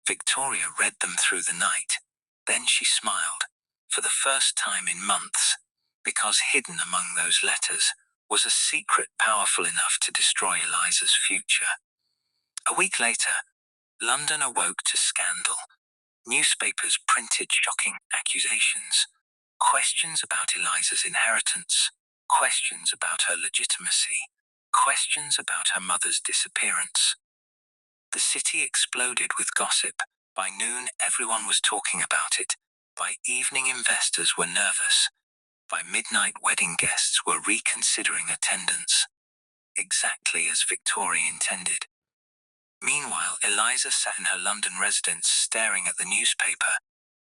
Victoria read them through the night. Then she smiled, for the first time in months, because hidden among those letters was a secret powerful enough to destroy Eliza's future. A week later, London awoke to scandal. Newspapers printed shocking accusations, questions about Eliza's inheritance, questions about her legitimacy, questions about her mother's disappearance. The city exploded with gossip. By noon, everyone was talking about it. By evening, investors were nervous. By midnight, wedding guests were reconsidering attendance. Exactly as Victoria intended. Meanwhile, Eliza sat in her London residence staring at the newspaper.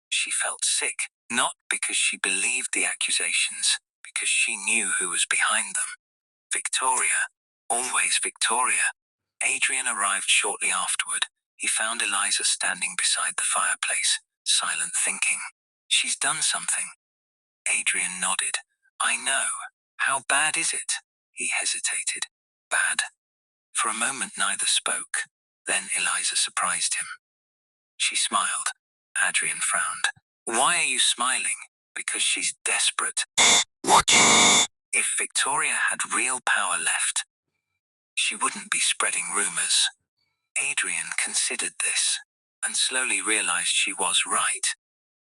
She felt sick, not because she believed the accusations, because she knew who was behind them. Victoria. Always Victoria. Adrian arrived shortly afterward. He found Eliza standing beside the fireplace, silent, thinking. She's done something. Adrian nodded. I know. How bad is it? He hesitated. Bad. For a moment neither spoke. Then Eliza surprised him. She smiled. Adrian frowned. Why are you smiling? Because she's desperate. What? If Victoria had real power left, she wouldn't be spreading rumors. Adrian considered this, and slowly realized she was right.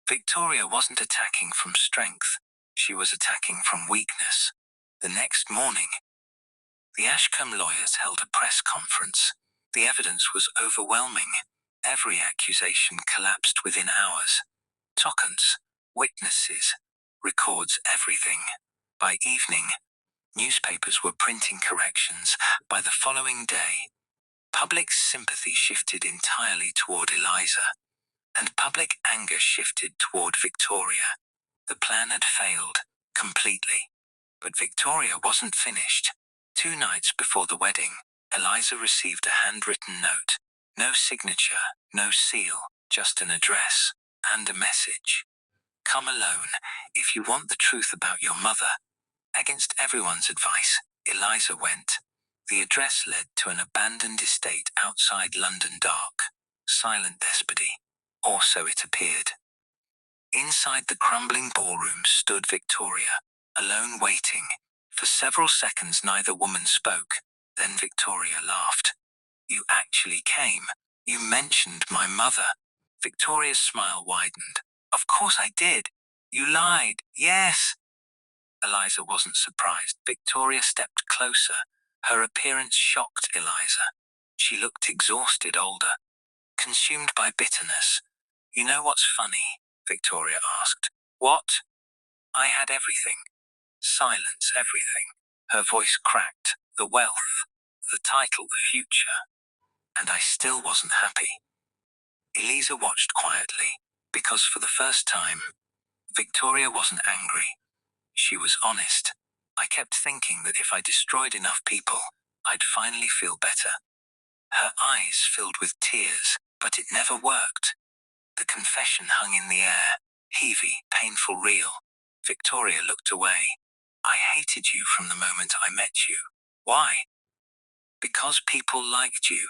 Victoria wasn't attacking from strength. She was attacking from weakness. The next morning, the Ashcombe lawyers held a press conference. The evidence was overwhelming. Every accusation collapsed within hours. Documents, witnesses, records, everything. By evening, newspapers were printing corrections. By the following day, public sympathy shifted entirely toward Eliza. and public anger shifted toward Victoria. The plan had failed, completely. But Victoria wasn't finished. 2 nights before the wedding, Eliza received a handwritten note. No signature, no seal, just an address and a message. Come alone if you want the truth about your mother. Against everyone's advice, Eliza went. The address led to an abandoned estate outside London, dark, silent despoty, or so it appeared. Inside the crumbling ballroom stood Victoria, alone waiting. For several seconds neither woman spoke. Then Victoria laughed. You actually came. You mentioned my mother. Victoria's smile widened. Of course I did. You lied. Yes. Eliza wasn't surprised. Victoria stepped closer. Her appearance shocked Eliza. She looked exhausted, older, consumed by bitterness. You know what's funny? Victoria asked. What? I had everything. Silence, everything. Her voice cracked. The wealth, the title, the future. And I still wasn't happy. Eliza watched quietly, because for the first time, Victoria wasn't angry. She was honest. I kept thinking that if I destroyed enough people, I'd finally feel better. Her eyes filled with tears, but it never worked. The confession hung in the air, heavy, painful, real. Victoria looked away. I hated you from the moment I met you. Why? Because people liked you.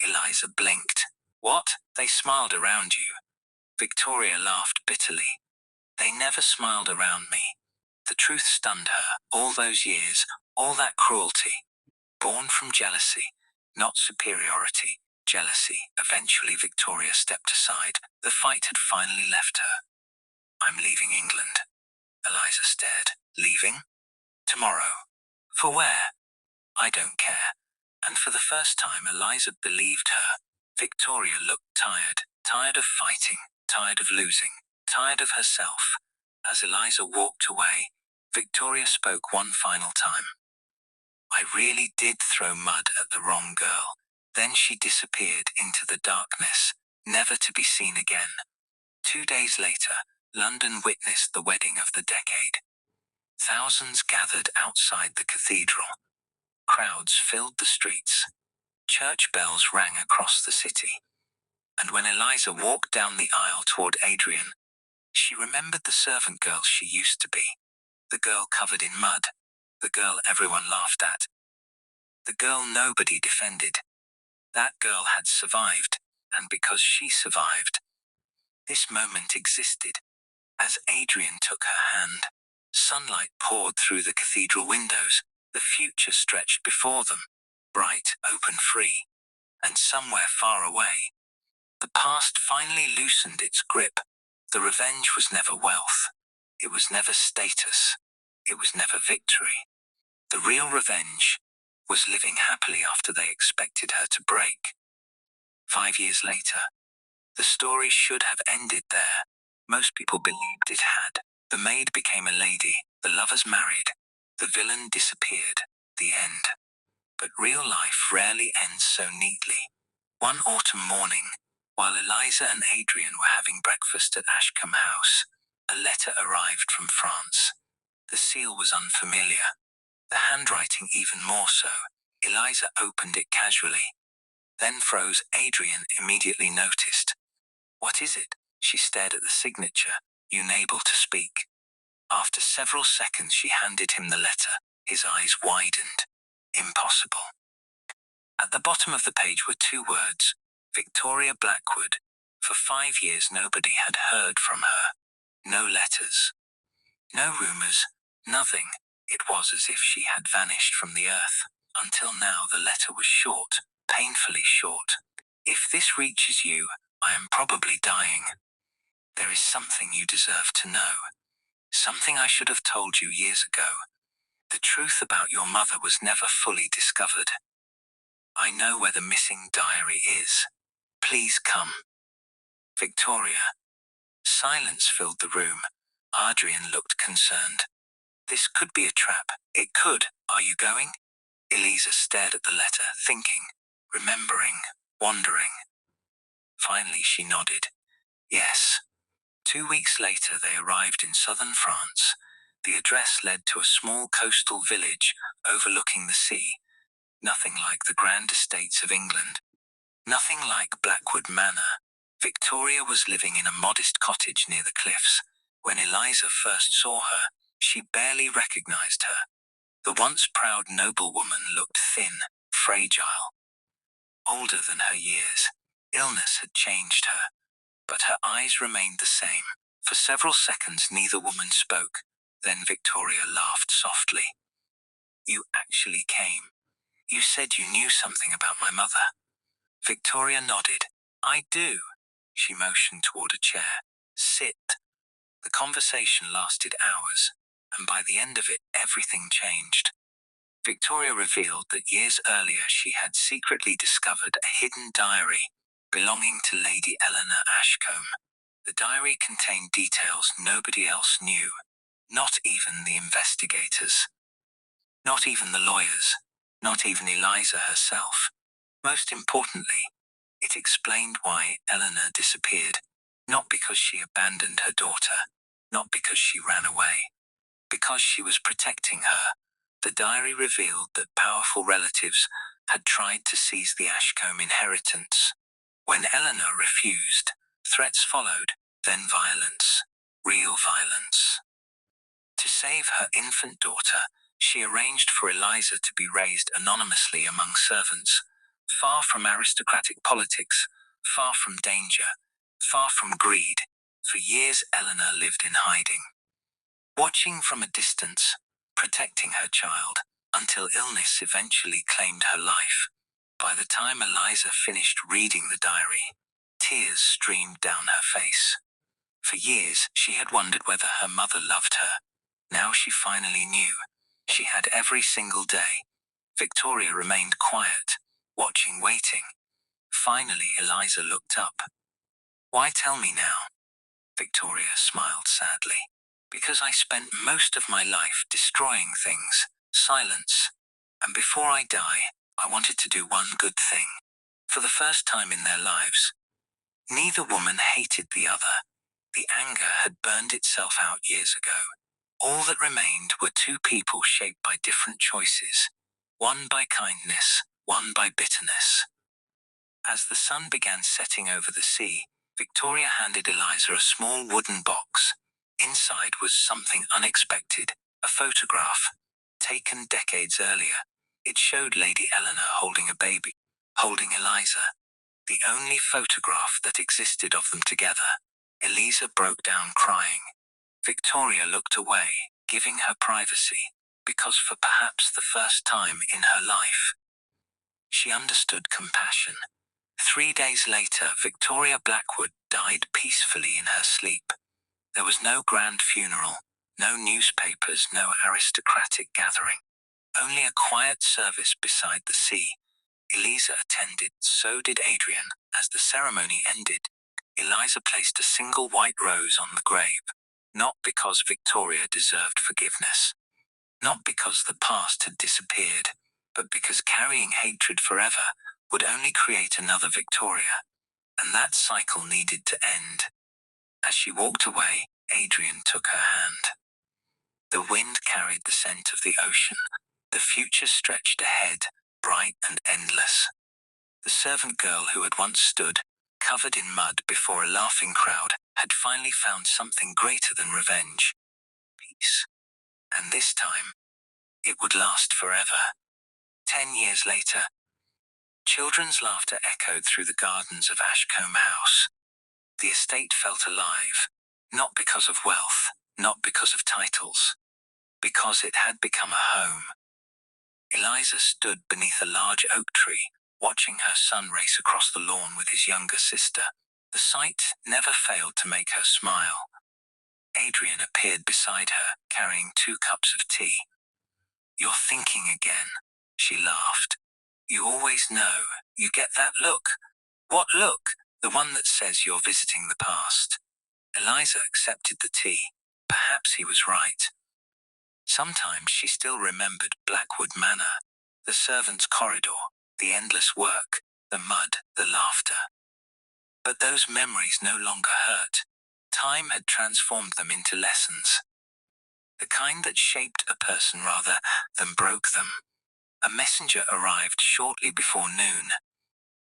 Eliza blinked. What? They smiled around you. Victoria laughed bitterly. They never smiled around me. The truth stunned her. All those years, all that cruelty. Born from jealousy, not superiority, jealousy. Eventually Victoria stepped aside. The fight had finally left her. I'm leaving England. Eliza stared. Leaving? Tomorrow. For where? I don't care. And for the first time Eliza believed her. Victoria looked tired, tired of fighting, tired of losing, tired of herself. As Eliza walked away, Victoria spoke one final time. I really did throw mud at the wrong girl. Then she disappeared into the darkness, never to be seen again. 2 days later, London witnessed the wedding of the decade. Thousands gathered outside the cathedral. Crowds filled the streets. Church bells rang across the city. And when Eliza walked down the aisle toward Adrian, she remembered the servant girl she used to be. The girl covered in mud. The girl everyone laughed at. The girl nobody defended. That girl had survived, and because she survived, this moment existed. As Adrian took her hand, sunlight poured through the cathedral windows. The future stretched before them, bright, open, free. And somewhere far away, the past finally loosened its grip. The revenge was never wealth. It was never status. It was never victory. The real revenge was living happily after they expected her to break. 5 years later, the story should have ended there. Most people believed it had. The maid became a lady. The lovers married. The villain disappeared. The end. But real life rarely ends so neatly. One autumn morning, while Eliza and Adrian were having breakfast at Ashcombe House, a letter arrived from France. The seal was unfamiliar, the handwriting even more so. Eliza opened it casually, then froze. Adrian immediately noticed. What is it? She stared at the signature, unable to speak. After several seconds she handed him the letter. His eyes widened. Impossible. At the bottom of the page were 2 words, Victoria Blackwood. For 5 years nobody had heard from her. No letters. No rumors. Nothing. It was as if she had vanished from the earth. Until now the letter was short, painfully short. If this reaches you, I am probably dying. There is something you deserve to know. Something I should have told you years ago. The truth about your mother was never fully discovered. I know where the missing diary is. Please come. Victoria. Silence filled the room. Adrian looked concerned. This could be a trap. It could. Are you going? Eliza stared at the letter, thinking, remembering, wondering. Finally she nodded. Yes. 2 weeks later, they arrived in southern France. The address led to a small coastal village overlooking the sea. Nothing like the grand estates of England. Nothing like Blackwood Manor. Victoria was living in a modest cottage near the cliffs. When Eliza first saw her, she barely recognized her. The once proud noblewoman looked thin, fragile, older than her years. Illness had changed her, but her eyes remained the same. For several seconds neither woman spoke. Then Victoria laughed softly. "You actually came. You said you knew something about my mother." Victoria nodded. "I do." She motioned toward a chair. "Sit." The conversation lasted hours, and by the end of it, everything changed. Victoria revealed that years earlier she had secretly discovered a hidden diary belonging to Lady Eleanor Ashcombe. The diary contained details nobody else knew, not even the investigators, not even the lawyers, not even Eliza herself. Most importantly, it explained why Eleanor disappeared, not because she abandoned her daughter, not because she ran away, because she was protecting her. The diary revealed that powerful relatives had tried to seize the Ashcombe inheritance. When Eleanor refused, threats followed, then violence, real violence. To save her infant daughter, she arranged for Eliza to be raised anonymously among servants, far from aristocratic politics, far from danger, far from greed. For years Eleanor lived in hiding, watching from a distance, protecting her child, until illness eventually claimed her life. By the time Eliza finished reading the diary, tears streamed down her face. For years, she had wondered whether her mother loved her. Now she finally knew. She had every single day. Victoria remained quiet, watching, waiting. Finally, Eliza looked up. "Why tell me now?" Victoria smiled sadly. "Because I spent most of my life destroying things, silence. And before I die, I wanted to do one good thing." For the first time in their lives, neither woman hated the other. The anger had burned itself out years ago. All that remained were two people shaped by different choices, one by kindness, one by bitterness. As the sun began setting over the sea, Victoria handed Eliza a small wooden box. Inside was something unexpected, a photograph, taken decades earlier. It showed Lady Eleanor holding a baby, holding Eliza, the only photograph that existed of them together. Eliza broke down crying. Victoria looked away, giving her privacy, because for perhaps the first time in her life, she understood compassion. 3 days later, Victoria Blackwood died peacefully in her sleep. There was no grand funeral, no newspapers, no aristocratic gathering. Only a quiet service beside the sea. Eliza attended, so did Adrian. As the ceremony ended, Eliza placed a single white rose on the grave, not because Victoria deserved forgiveness, not because the past had disappeared, but because carrying hatred forever would only create another Victoria, and that cycle needed to end. As she walked away, Adrian took her hand. The wind carried the scent of the ocean. The future stretched ahead, bright and endless. The servant girl who had once stood, covered in mud before a laughing crowd, had finally found something greater than revenge. Peace. And this time, it would last forever. 10 years later, children's laughter echoed through the gardens of Ashcombe House. The estate felt alive, not because of wealth, not because of titles, because it had become a home. Eliza stood beneath a large oak tree, watching her son race across the lawn with his younger sister. The sight never failed to make her smile. Adrian appeared beside her, carrying 2 cups of tea. "You're thinking again," she laughed. "You always know. You get that look." "What look?" "The one that says you're visiting the past." Eliza accepted the tea. Perhaps he was right. Sometimes she still remembered Blackwood Manor, the servants' corridor, the endless work, the mud, the laughter. But those memories no longer hurt. Time had transformed them into lessons. The kind that shaped a person rather than broke them. A messenger arrived shortly before noon.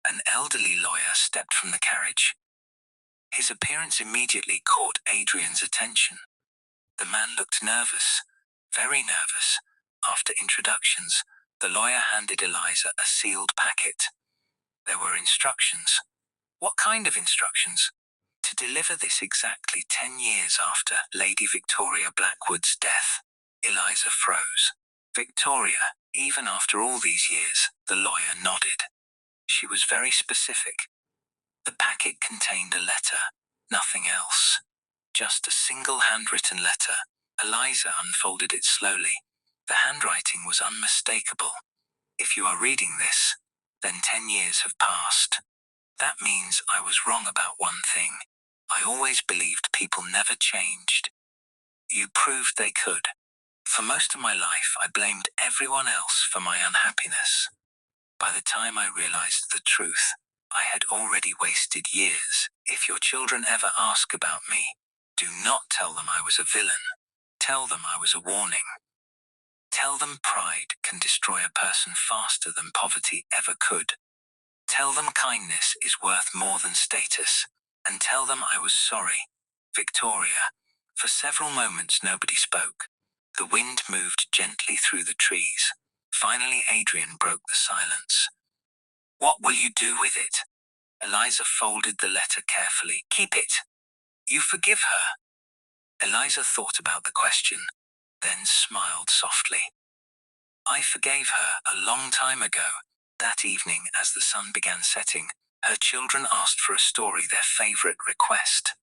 An elderly lawyer stepped from the carriage. His appearance immediately caught Adrian's attention. The man looked nervous, very nervous. After introductions, the lawyer handed Eliza a sealed packet. There were instructions. What kind of instructions? To deliver this exactly 10 years after Lady Victoria Blackwood's death. Eliza froze. Victoria, even after all these years, the lawyer nodded. She was very specific. The packet contained a letter, nothing else. Just a single handwritten letter. Eliza unfolded it slowly. The handwriting was unmistakable. If you are reading this, then 10 years have passed. That means I was wrong about one thing. I always believed people never changed. You proved they could. For most of my life, I blamed everyone else for my unhappiness. By the time I realized the truth, I had already wasted years. If your children ever ask about me, do not tell them I was a villain. Tell them I was a warning. Tell them pride can destroy a person faster than poverty ever could. Tell them kindness is worth more than status. And tell them I was sorry. Victoria. For several moments nobody spoke. The wind moved gently through the trees. Finally Adrian broke the silence. What will you do with it? Eliza folded the letter carefully. Keep it. You forgive her? Eliza thought about the question, then smiled softly. I forgave her a long time ago. That evening, as the sun began setting, her children asked for a story, their favorite request.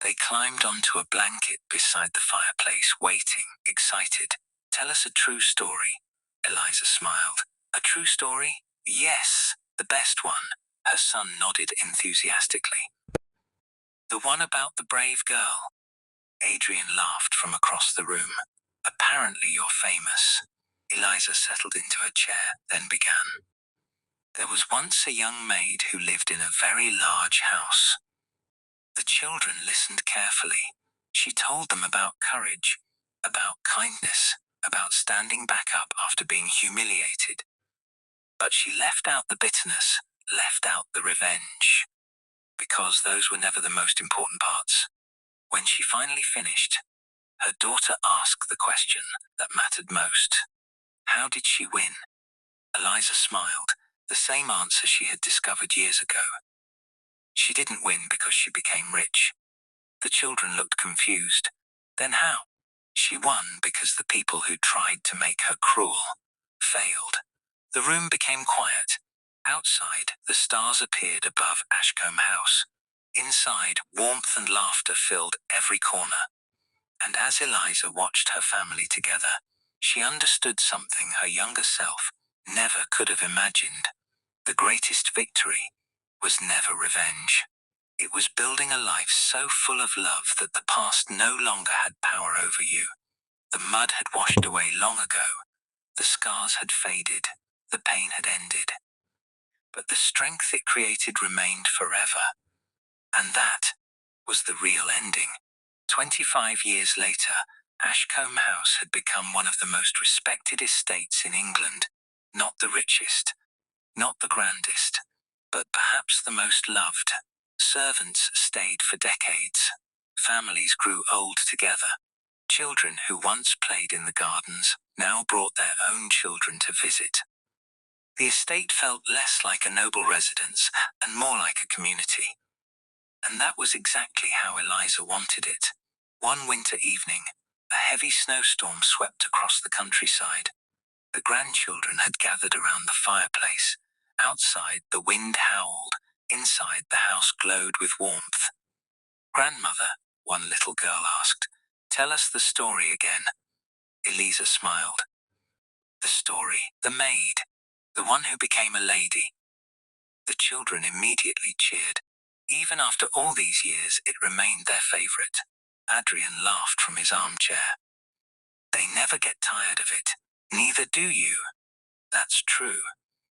They climbed onto a blanket beside the fireplace, waiting, excited. Tell us a true story. Eliza smiled. A true story? Yes, the best one. Her son nodded enthusiastically. The one about the brave girl. Adrian laughed from across the room. Apparently you're famous. Eliza settled into her chair, then began. There was once a young maid who lived in a very large house. The children listened carefully. She told them about courage, about kindness, about standing back up after being humiliated. But she left out the bitterness, left out the revenge, because those were never the most important parts. When she finally finished, her daughter asked the question that mattered most. How did she win? Eliza smiled, the same answer she had discovered years ago. She didn't win because she became rich. The children looked confused. Then how? She won because the people who tried to make her cruel failed. The room became quiet. Outside, the stars appeared above Ashcombe House. Inside, warmth and laughter filled every corner. And as Eliza watched her family together, she understood something her younger self never could have imagined. The greatest victory was never revenge. It was building a life so full of love that the past no longer had power over you. The mud had washed away long ago. The scars had faded. The pain had ended. But the strength it created remained forever. And that was the real ending. 25 years later, Ashcombe House had become one of the most respected estates in England. Not the richest, not the grandest, but perhaps the most loved. Servants stayed for decades. Families grew old together. Children who once played in the gardens now brought their own children to visit. The estate felt less like a noble residence and more like a community. And that was exactly how Eliza wanted it. One winter evening, a heavy snowstorm swept across the countryside. The grandchildren had gathered around the fireplace. Outside, the wind howled. Inside, the house glowed with warmth. Grandmother, one little girl asked, tell us the story again. Eliza smiled. The story, the maid, the one who became a lady. The children immediately cheered. Even after all these years, it remained their favorite. Adrian laughed from his armchair. They never get tired of it. Neither do you. That's true.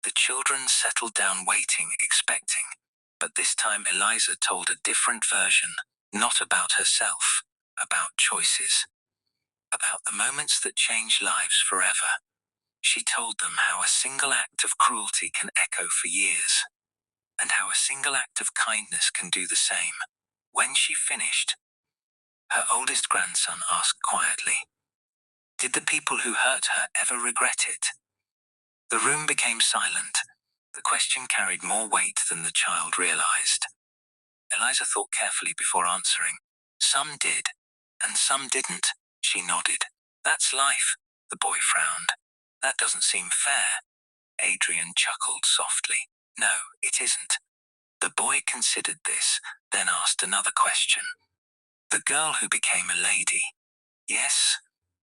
The children settled down waiting, expecting. But this time Eliza told a different version, not about herself, about choices, about the moments that change lives forever. She told them how a single act of cruelty can echo for years, and how a single act of kindness can do the same. When she finished, her oldest grandson asked quietly, "Did the people who hurt her ever regret it?" The room became silent. The question carried more weight than the child realized. Eliza thought carefully before answering. "Some did, and some didn't," she nodded. "That's life," the boy frowned. "That doesn't seem fair." Adrian chuckled softly. "No, it isn't." The boy considered this, then asked another question. "The girl who became a lady, yes,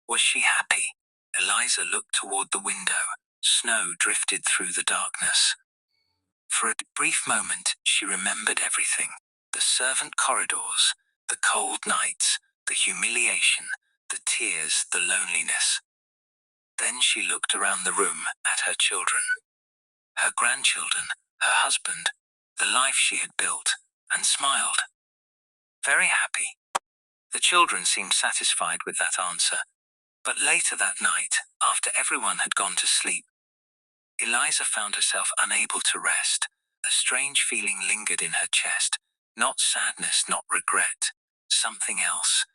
was she happy?" Eliza looked toward the window. Snow drifted through the darkness. For a brief moment, she remembered everything. The servant corridors, the cold nights, the humiliation, the tears, the loneliness. Then she looked around the room at her children, her grandchildren, her husband, the life she had built, and smiled. "Very happy." The children seemed satisfied with that answer. But later that night, after everyone had gone to sleep, Eliza found herself unable to rest. A strange feeling lingered in her chest. Not sadness, not regret. Something else.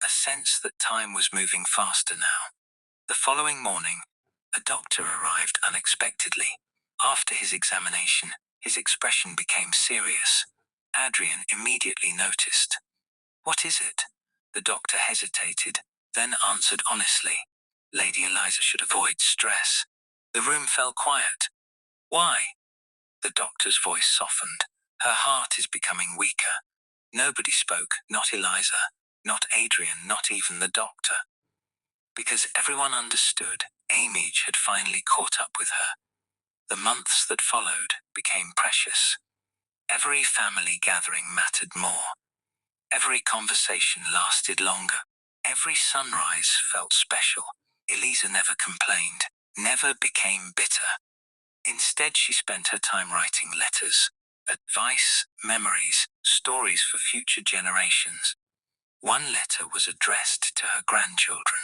A sense that time was moving faster now. The following morning, a doctor arrived unexpectedly. After his examination, his expression became serious. Adrian immediately noticed. "What is it?" The doctor hesitated, then answered honestly. "Lady Eliza should avoid stress." The room fell quiet. "Why?" The doctor's voice softened. "Her heart is becoming weaker." Nobody spoke, not Eliza, not Adrian, not even the doctor. Because everyone understood, age had finally caught up with her. The months that followed became precious. Every family gathering mattered more. Every conversation lasted longer. Every sunrise felt special. Eliza never complained, never became bitter. Instead, she spent her time writing letters, advice, memories, stories for future generations. One letter was addressed to her grandchildren,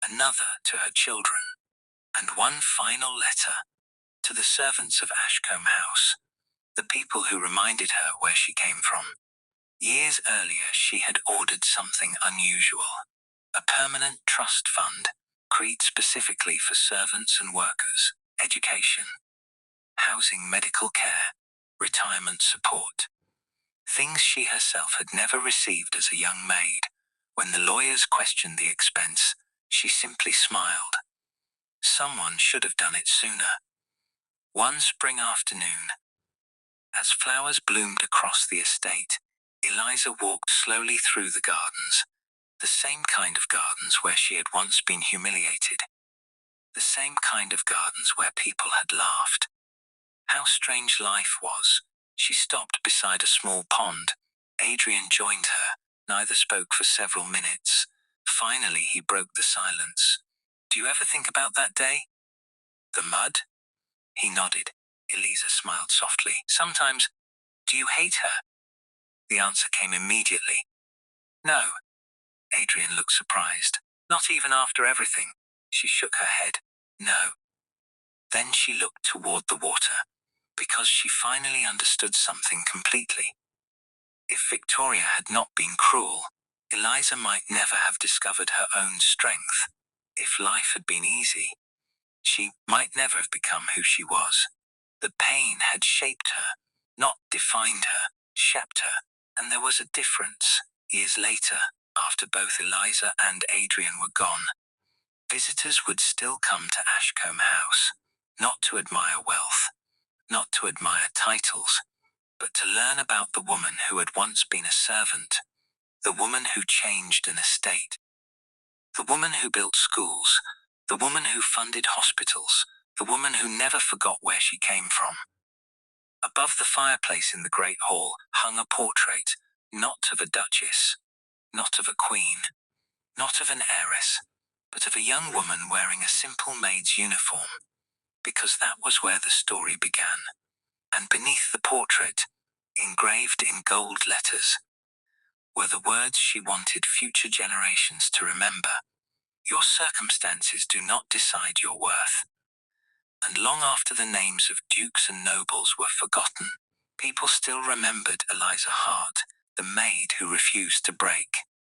another to her children, and one final letter to the servants of Ashcombe House, the people who reminded her where she came from. Years earlier, she had ordered something unusual, a permanent trust fund, created specifically for servants and workers, education, housing, medical care, retirement support. Things she herself had never received as a young maid. When the lawyers questioned the expense, she simply smiled. Someone should have done it sooner. One spring afternoon, as flowers bloomed across the estate, Eliza walked slowly through the gardens, the same kind of gardens where she had once been humiliated, the same kind of gardens where people had laughed. How strange life was. She stopped beside a small pond. Adrian joined her. Neither spoke for several minutes. Finally, he broke the silence. "Do you ever think about that day? The mud?" He nodded. Eliza smiled softly. "Sometimes." "Do you hate her?" The answer came immediately. "No." Adrian looked surprised. "Not even after everything?" She shook her head. "No." Then she looked toward the water, because she finally understood something completely. If Victoria had not been cruel, Eliza might never have discovered her own strength. If life had been easy, she might never have become who she was. The pain had shaped her, not defined her, shaped her. And there was a difference. Years later, after both Eliza and Adrian were gone, visitors would still come to Ashcombe House, not to admire wealth, not to admire titles, but to learn about the woman who had once been a servant, the woman who changed an estate, the woman who built schools, the woman who funded hospitals, the woman who never forgot where she came from. Above the fireplace in the great hall hung a portrait, not of a duchess, not of a queen, not of an heiress, but of a young woman wearing a simple maid's uniform, because that was where the story began. And beneath the portrait, Engraved in gold letters were the words she wanted future generations to remember. Your circumstances do not decide your worth. And long after the names of dukes and nobles were forgotten, people still remembered Eliza Hart, the maid who refused to break.